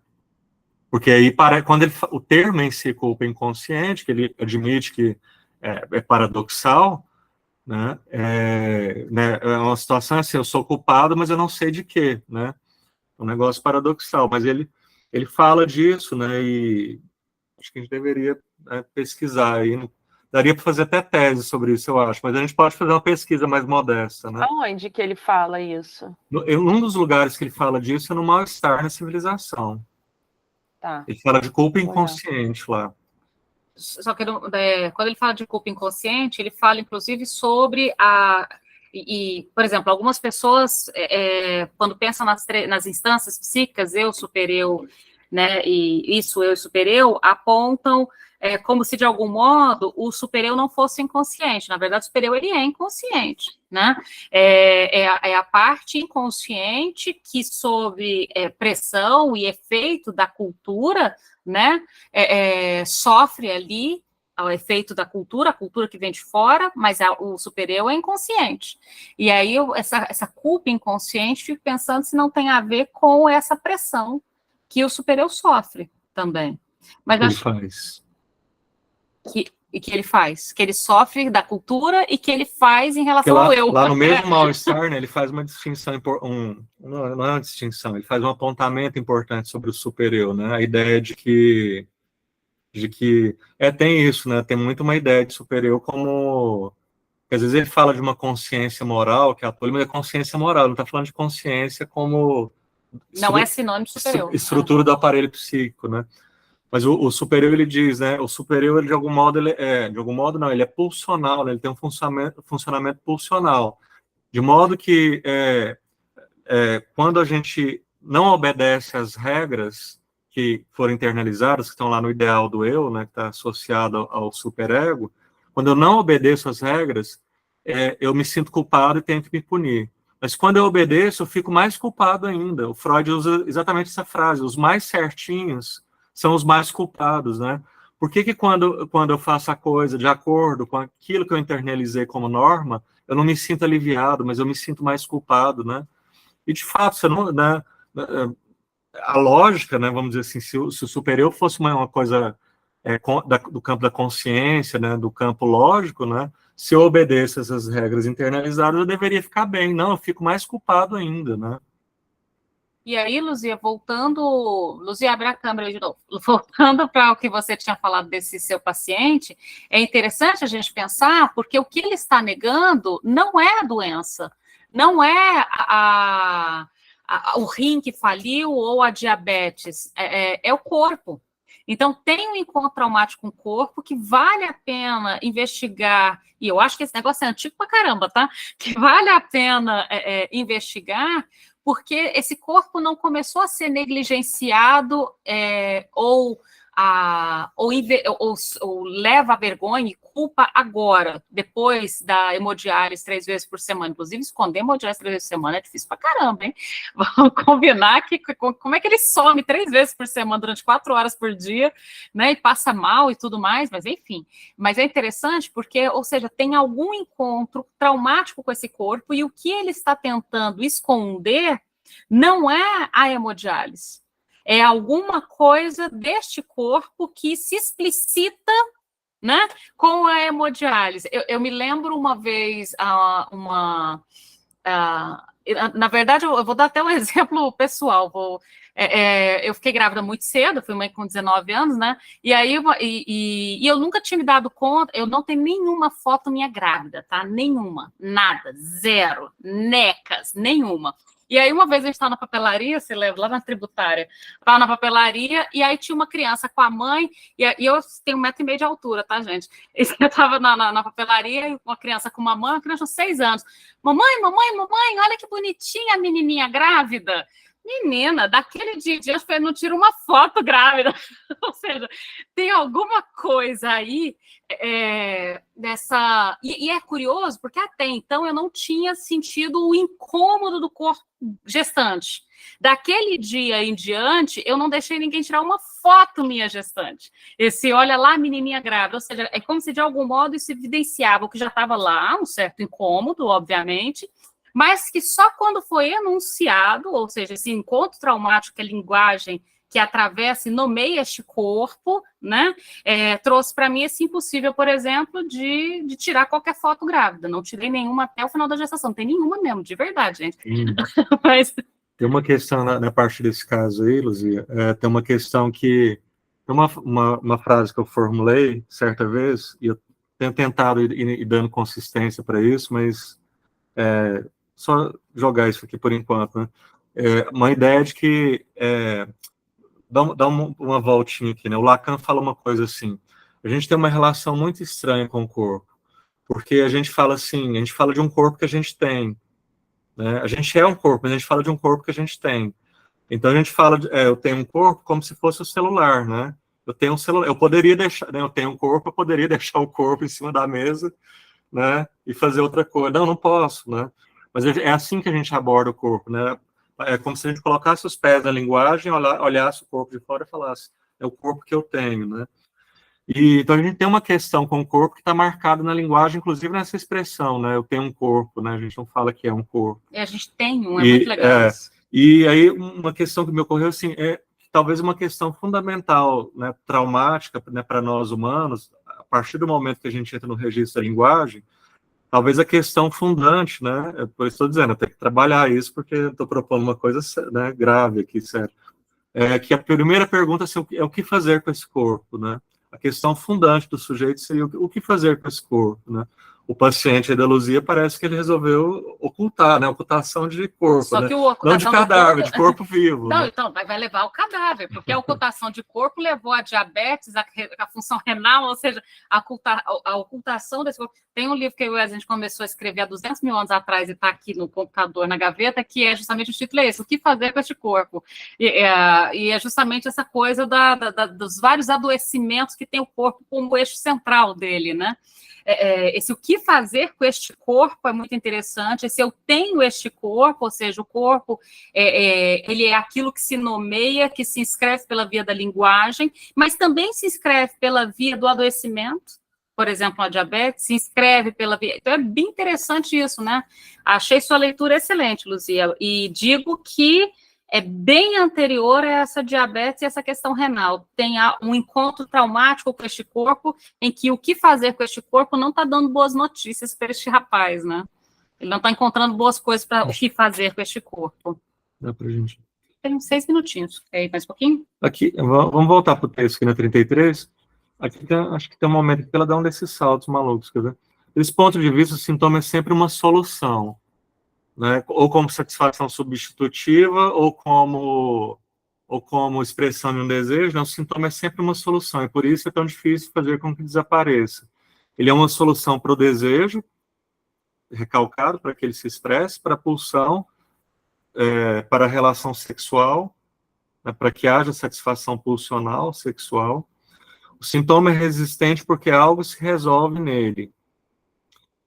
Speaker 2: Porque aí, quando o termo em si, culpa inconsciente, que ele admite que é paradoxal, né? É uma situação assim, eu sou culpado, mas eu não sei de quê, né? Um negócio paradoxal. Mas ele fala disso, né? E acho que a gente deveria pesquisar aí. Daria para fazer até tese sobre isso, eu acho, mas a gente pode fazer uma pesquisa mais modesta, né?
Speaker 5: Aonde que ele fala isso?
Speaker 2: Um dos lugares que ele fala disso é no Mal-Estar na Civilização.
Speaker 5: Tá.
Speaker 2: Ele fala de culpa inconsciente lá.
Speaker 1: só que quando ele fala de culpa inconsciente, ele fala, inclusive, sobre por exemplo, algumas pessoas, quando pensam nas instâncias psíquicas, eu, super-eu, né, e isso, eu e super-eu, apontam como se, de algum modo, o super-eu não fosse inconsciente. Na verdade, o super-eu, ele é inconsciente, né? É a parte inconsciente que, sob pressão e efeito da cultura, né, sofre ali ao efeito da cultura, a cultura que vem de fora, mas o super-eu é inconsciente. E aí, essa culpa inconsciente, fico pensando se não tem a ver com essa pressão que o super-eu sofre também. Mas
Speaker 2: ele faz.
Speaker 1: que ele faz, que ele sofre da cultura e que ele faz em relação ao eu.
Speaker 2: Lá no mesmo mal-estar, né, ele faz uma distinção, não é uma distinção, ele faz um apontamento importante sobre o super-eu, né, a ideia de que tem isso, né, tem muito uma ideia de super-eu como, às vezes ele fala de uma consciência moral, que é a tolha, mas é consciência moral, não está falando de consciência como...
Speaker 1: Não é sinônimo de super-eu.
Speaker 2: Estrutura do aparelho psíquico, né. Mas o super-eu, ele diz, né, o super-eu, ele, de algum modo, ele é pulsional, né, ele tem um funcionamento pulsional, de modo que quando a gente não obedece às regras que foram internalizadas, que estão lá no ideal do eu, né, que está associado ao superego, quando eu não obedeço às regras, eu me sinto culpado e tenho que me punir. Mas quando eu obedeço, eu fico mais culpado ainda. O Freud usa exatamente essa frase, os mais certinhos são os mais culpados, né? Por que quando eu faço a coisa de acordo com aquilo que eu internalizei como norma, eu não me sinto aliviado, mas eu me sinto mais culpado, né? E, de fato, você não, né, a lógica, né, vamos dizer assim, se o super-eu fosse uma coisa do campo da consciência, né, do campo lógico, né, se eu obedeço essas regras internalizadas, eu deveria ficar bem. Não, eu fico mais culpado ainda, né?
Speaker 1: E aí, Luzia, Luzia, abre a câmera de novo. Voltando para o que você tinha falado desse seu paciente, é interessante a gente pensar, porque o que ele está negando não é a doença, não é o rim que faliu ou a diabetes, é o corpo. Então, tem um encontro traumático com o corpo que vale a pena investigar, e eu acho que esse negócio é antigo pra caramba, tá? Que vale a pena investigar, porque esse corpo não começou a ser negligenciado ou leva a vergonha e culpa agora, depois da hemodiálise 3 vezes por semana. Inclusive, esconder hemodiálise 3 vezes por semana é difícil pra caramba, hein? Vamos combinar que como é que ele some 3 vezes por semana durante 4 horas por dia, né? E passa mal e tudo mais, mas enfim. Mas é interessante porque, ou seja, tem algum encontro traumático com esse corpo e o que ele está tentando esconder não é a hemodiálise. É alguma coisa deste corpo que se explicita, né, com a hemodiálise. Eu me lembro uma vez, na verdade, eu vou dar até um exemplo pessoal. Eu fiquei grávida muito cedo, fui mãe com 19 anos, né? E aí eu nunca tinha me dado conta, eu não tenho nenhuma foto minha grávida, tá? Nenhuma, nada, zero, necas, nenhuma. E aí, uma vez a gente estava na papelaria, você lembra, lá na tributária, estava na papelaria, e aí tinha uma criança com a mãe, e eu tenho 1,5 metro de altura, tá, gente? E eu estava na papelaria, e uma criança com uma mãe, uma criança de 6 anos. Mamãe, olha que bonitinha a menininha grávida. Menina, daquele dia eu não tiro uma foto grávida. Ou seja, tem alguma coisa aí dessa... E é curioso, porque até então eu não tinha sentido o incômodo do corpo gestante. Daquele dia em diante, eu não deixei ninguém tirar uma foto minha gestante. Esse, olha lá, menininha grávida. Ou seja, é como se de algum modo isso evidenciava o que já estava lá, um certo incômodo, obviamente, mas que só quando foi enunciado, ou seja, esse encontro traumático, que é a linguagem que atravessa e nomeia este corpo, né, trouxe para mim esse impossível, por exemplo, de tirar qualquer foto grávida. Não tirei nenhuma até o final da gestação, não tem nenhuma mesmo, de verdade, gente. Mas...
Speaker 2: Tem uma questão na parte desse caso aí, Luzia, tem uma questão que, tem uma frase que eu formulei certa vez, e eu tenho tentado ir dando consistência para isso, mas só jogar isso aqui por enquanto, né? Uma ideia de que dá uma voltinha aqui, né? O Lacan fala uma coisa assim: a gente tem uma relação muito estranha com o corpo, porque a gente fala assim, a gente fala de um corpo que a gente tem, né? A gente é um corpo, mas a gente fala de um corpo que a gente tem. Então a gente fala, eu tenho um corpo como se fosse o celular, né? Eu tenho um celular, eu poderia deixar, né, eu tenho um corpo, eu poderia deixar o corpo em cima da mesa, né? E fazer outra coisa. Não, não posso, né? Mas é assim que a gente aborda o corpo, né? É como se a gente colocasse os pés na linguagem, olhasse o corpo de fora e falasse, é o corpo que eu tenho, né? E, então a gente tem uma questão com o corpo que está marcada na linguagem, inclusive nessa expressão, né? Eu tenho um corpo, né? A gente não fala que é um corpo.
Speaker 1: A gente tem um, muito legal isso.
Speaker 2: E aí uma questão que me ocorreu, assim, é talvez uma questão fundamental, né, traumática, né, para nós humanos, a partir do momento que a gente entra no registro da linguagem, talvez a questão fundante, né? Por isso estou dizendo, eu tenho que trabalhar isso, porque estou propondo uma coisa, né, grave aqui, sério. Que a primeira pergunta assim, é o que fazer com esse corpo, né? A questão fundante do sujeito seria o que fazer com esse corpo, né? O paciente da Luzia parece que ele resolveu ocultar, né? Ocultação de corpo,
Speaker 1: Só
Speaker 2: né?
Speaker 1: que o
Speaker 2: Não de cadáver, de corpo vivo.
Speaker 1: Não,
Speaker 2: né?
Speaker 1: então, vai levar o cadáver, porque a ocultação de corpo levou a diabetes, a função renal, ou seja, a ocultação desse corpo. Tem um livro que a gente começou a escrever há 200 mil anos atrás e está aqui no computador, na gaveta, que é justamente o título é esse, o que fazer com este corpo? E é justamente essa coisa dos vários adoecimentos que tem o corpo como eixo central dele, né? Esse o que fazer com este corpo é muito interessante, esse eu tenho este corpo, ou seja, o corpo ele é aquilo que se nomeia, que se inscreve pela via da linguagem, mas também se inscreve pela via do adoecimento, por exemplo, a diabetes, se inscreve pela via... Então, é bem interessante isso, né? Achei sua leitura excelente, Luzia, e digo que é bem anterior a essa diabetes e essa questão renal. Tem um encontro traumático com este corpo, em que o que fazer com este corpo não está dando boas notícias para este rapaz, né? Ele não está encontrando boas coisas para o que fazer com este corpo.
Speaker 2: Dá pra gente.
Speaker 1: Tem uns 6 minutinhos. Quer ir mais um pouquinho?
Speaker 2: Aqui, vamos voltar para o texto aqui na 33. Aqui acho que tem um momento que ela dá um desses saltos malucos, quer ver? Desse ponto de vista, o sintoma é sempre uma solução, né? Ou como satisfação substitutiva, ou como expressão de um desejo, né? O sintoma é sempre uma solução, e por isso é tão difícil fazer com que desapareça. Ele é uma solução para o desejo, recalcado, para que ele se expresse, para a pulsão, para a relação sexual, né? Para que haja satisfação pulsional, sexual. O sintoma é resistente porque algo se resolve nele.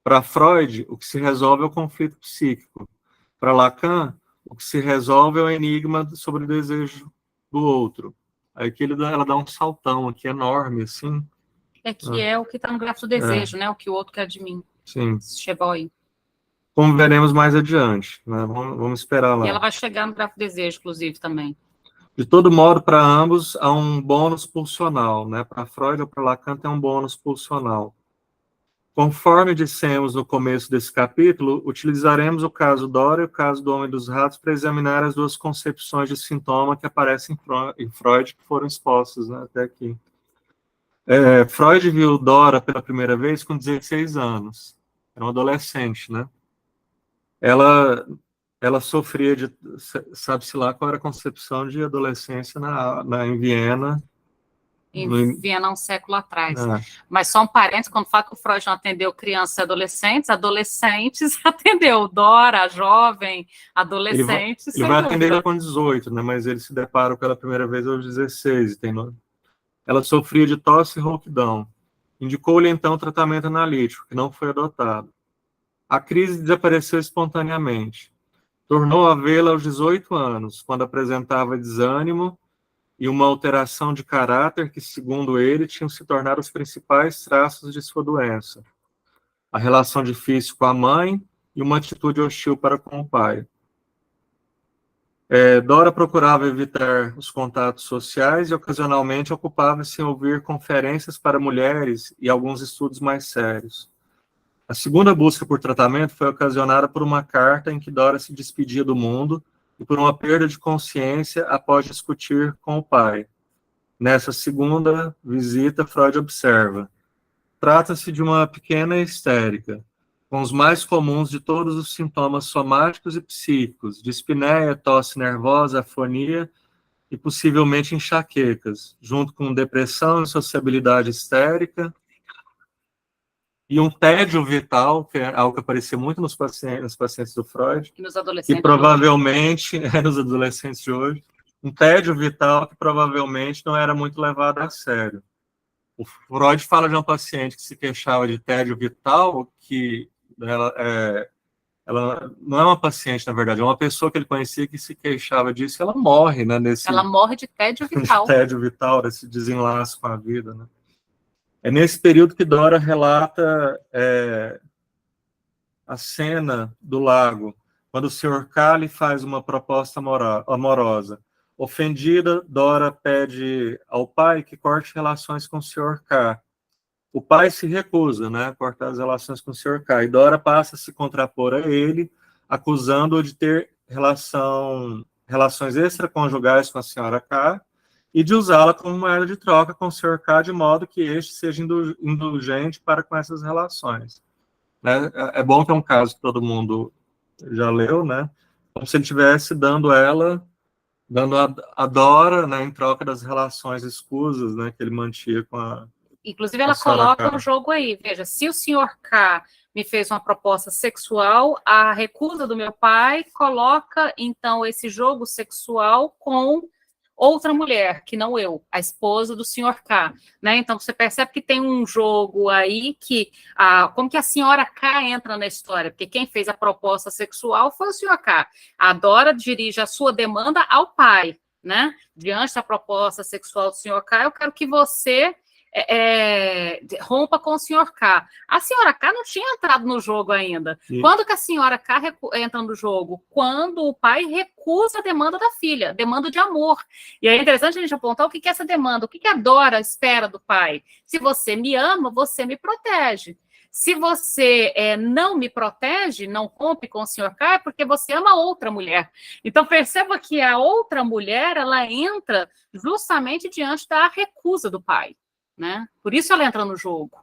Speaker 2: Para Freud, o que se resolve é o conflito psíquico. Para Lacan, o que se resolve é o enigma sobre o desejo do outro. Aí que ela dá um saltão aqui enorme, assim.
Speaker 1: É o que está no gráfico do desejo, né? O que o outro quer de mim.
Speaker 2: Sim.
Speaker 1: Cheboy.
Speaker 2: Como veremos mais adiante, né? Vamos esperar lá.
Speaker 1: E ela vai chegar no gráfico do desejo, inclusive, também.
Speaker 2: De todo modo, para ambos, há um bônus pulsional, né? Para Freud ou para Lacan tem um bônus pulsional. Conforme dissemos no começo desse capítulo, utilizaremos o caso Dora e o caso do Homem dos Ratos para examinar as duas concepções de sintoma que aparecem em Freud, que foram expostas, né, até aqui. Freud viu Dora pela primeira vez com 16 anos. Era uma adolescente, né? Ela sofria de... Sabe-se lá qual era a concepção de adolescência em Viena.
Speaker 1: Em Viena, um século atrás. Mas só um parênteses, quando fala que o Freud não atendeu crianças e adolescentes atendeu Dora, jovem, adolescentes.
Speaker 2: Ele vai atender ela com 18, né? Mas ele se depara pela primeira vez aos 16. Ela sofria de tosse e rouquidão. Indicou-lhe então tratamento analítico, que não foi adotado. A crise desapareceu espontaneamente. Tornou a vê-la aos 18 anos, quando apresentava desânimo e uma alteração de caráter que, segundo ele, tinham se tornado os principais traços de sua doença. A relação difícil com a mãe e uma atitude hostil para com o pai. Dora procurava evitar os contatos sociais e, ocasionalmente, ocupava-se em ouvir conferências para mulheres e alguns estudos mais sérios. A segunda busca por tratamento foi ocasionada por uma carta em que Dora se despedia do mundo e por uma perda de consciência após discutir com o pai. Nessa segunda visita, Freud observa: trata-se de uma pequena histérica, com os mais comuns de todos os sintomas somáticos e psíquicos, dispneia, tosse nervosa, afonia e possivelmente enxaquecas, junto com depressão, insociabilidade histérica e um tédio vital, que é algo que aparecia muito nos pacientes do Freud,
Speaker 1: E nos adolescentes.
Speaker 2: que provavelmente, nos adolescentes de hoje, um tédio vital que provavelmente não era muito levado a sério. O Freud fala de uma paciente que se queixava de tédio vital, que ela não é uma paciente, na verdade, é uma pessoa que ele conhecia que se queixava disso, e ela morre, né,
Speaker 1: Ela morre de tédio vital.
Speaker 2: de tédio vital, desse desenlace com a vida, né? É nesse período que Dora relata a cena do lago, quando o Sr. K lhe faz uma proposta amorosa. Ofendida, Dora pede ao pai que corte relações com o Sr. K. O pai se recusa, né, a cortar as relações com o Sr. K. E Dora passa a se contrapor a ele, acusando-o de ter relações extraconjugais com a Sra. K e de usá-la como moeda de troca com o Sr. K, de modo que este seja indulgente para com essas relações. Né? É bom que é um caso que todo mundo já leu, né? Como se ele estivesse dando a Dora, né, em troca das relações escusas, né, que ele mantinha com a...
Speaker 1: Inclusive, ela coloca o jogo aí. Veja, se o Sr. K me fez uma proposta sexual, a recusa do meu pai coloca, então, esse jogo sexual com outra mulher, que não eu, a esposa do Sr. K, né? Então, você percebe que tem um jogo aí que... como que a Sra. K entra na história? Porque quem fez a proposta sexual foi o Sr. K. A Dora dirige a sua demanda ao pai, né? Diante da proposta sexual do Sr. K, eu quero que você... rompa com o Sr. K. A Sra. K não tinha entrado no jogo ainda. Sim. Quando que a Sra. K entra no jogo? Quando o pai recusa a demanda da filha, demanda de amor. E é interessante a gente apontar o que é essa demanda, o que a Dora espera do pai. Se você me ama, você me protege. Se você não me protege, não rompe com o Sr. K, é porque você ama outra mulher. Então, perceba que a outra mulher, ela entra justamente diante da recusa do pai. Né? Por isso ela entra no jogo.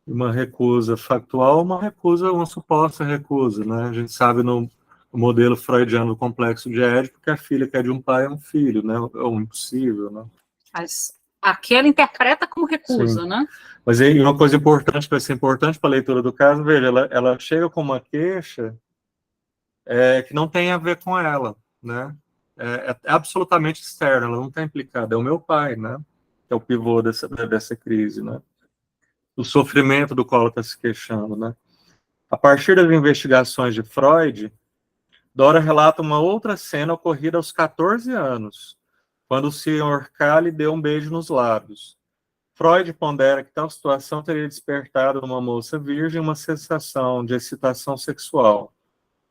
Speaker 2: Uma recusa factual, uma suposta recusa, né? A gente sabe no modelo freudiano do complexo de Édipo que a filha que é de um pai é um filho, né? É um impossível, né?
Speaker 1: Mas aqui ela interpreta como recusa, sim, né?
Speaker 2: Mas aí uma coisa importante, que vai ser importante para a leitura do caso, veja, ela chega com uma queixa que não tem a ver com ela, né? É absolutamente externa, ela não está implicada, é o meu pai, né? Que é o pivô dessa crise, né? O sofrimento do qual ela está se queixando, né? A partir das investigações de Freud, Dora relata uma outra cena ocorrida aos 14 anos, quando o Sr. K lhe deu um beijo nos lábios. Freud pondera que tal situação teria despertado numa moça virgem uma sensação de excitação sexual.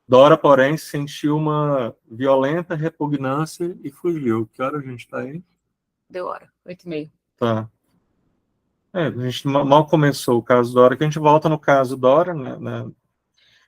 Speaker 2: Dora, porém, sentiu uma violenta repugnância e fugiu. Que hora a gente está aí?
Speaker 1: Deu hora, 8h30.
Speaker 2: Tá. A gente mal começou o caso Dora, que a gente volta no caso Dora, né?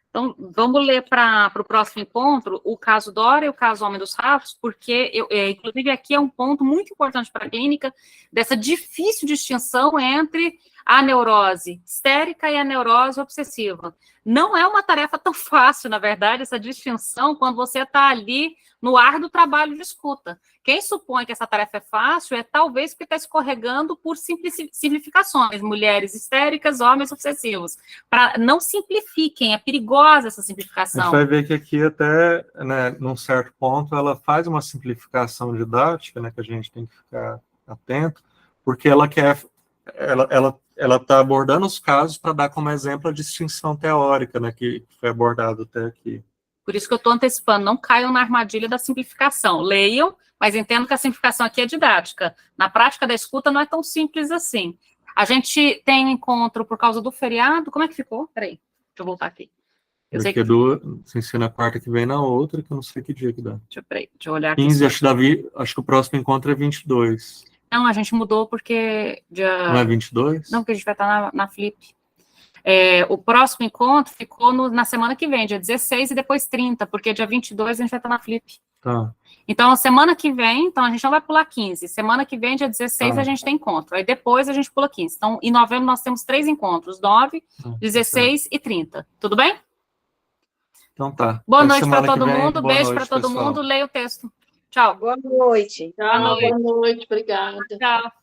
Speaker 1: Então, vamos ler para o próximo encontro o caso Dora e o caso Homem dos Ratos, porque, inclusive, aqui é um ponto muito importante para a clínica, dessa difícil distinção entre a neurose histérica e a neurose obsessiva. Não é uma tarefa tão fácil, na verdade, essa distinção, quando você está ali no ar do trabalho de escuta. Quem supõe que essa tarefa é fácil é talvez porque está escorregando por simplificações, mulheres histéricas, homens obsessivos. Não simplifiquem, é perigosa essa simplificação.
Speaker 2: A gente vai ver que aqui até, né, num certo ponto, ela faz uma simplificação didática, né, que a gente tem que ficar atento, porque ela está abordando os casos para dar como exemplo a distinção teórica, né, que foi abordado até aqui.
Speaker 1: Por isso que eu estou antecipando, não caiam na armadilha da simplificação. Leiam, mas entendo que a simplificação aqui é didática. Na prática da escuta não é tão simples assim. A gente tem um encontro por causa do feriado. Como é que ficou? Peraí, deixa eu voltar aqui.
Speaker 2: Você ensina a quarta que vem na outra, que eu não sei que dia que dá.
Speaker 1: Deixa eu olhar aqui.
Speaker 2: 15, acho que o próximo encontro é 22.
Speaker 1: Não, a gente mudou porque...
Speaker 2: Não é 22?
Speaker 1: Não, porque a gente vai estar na Flip. O próximo encontro ficou na semana que vem, dia 16 e depois 30, porque dia 22 a gente vai estar na Flip.
Speaker 2: Tá.
Speaker 1: Então, semana que vem, então a gente não vai pular 15. Semana que vem, dia 16, a gente tem encontro. Aí depois a gente pula 15. Então, em novembro nós temos 3 encontros, 9, 16 e 30. Tudo bem?
Speaker 2: Então tá.
Speaker 1: Boa noite para todo mundo, beijo para todo mundo, leia o texto. Tchau.
Speaker 6: Boa noite.
Speaker 1: Boa noite.
Speaker 7: Boa noite, obrigada.
Speaker 1: Tchau.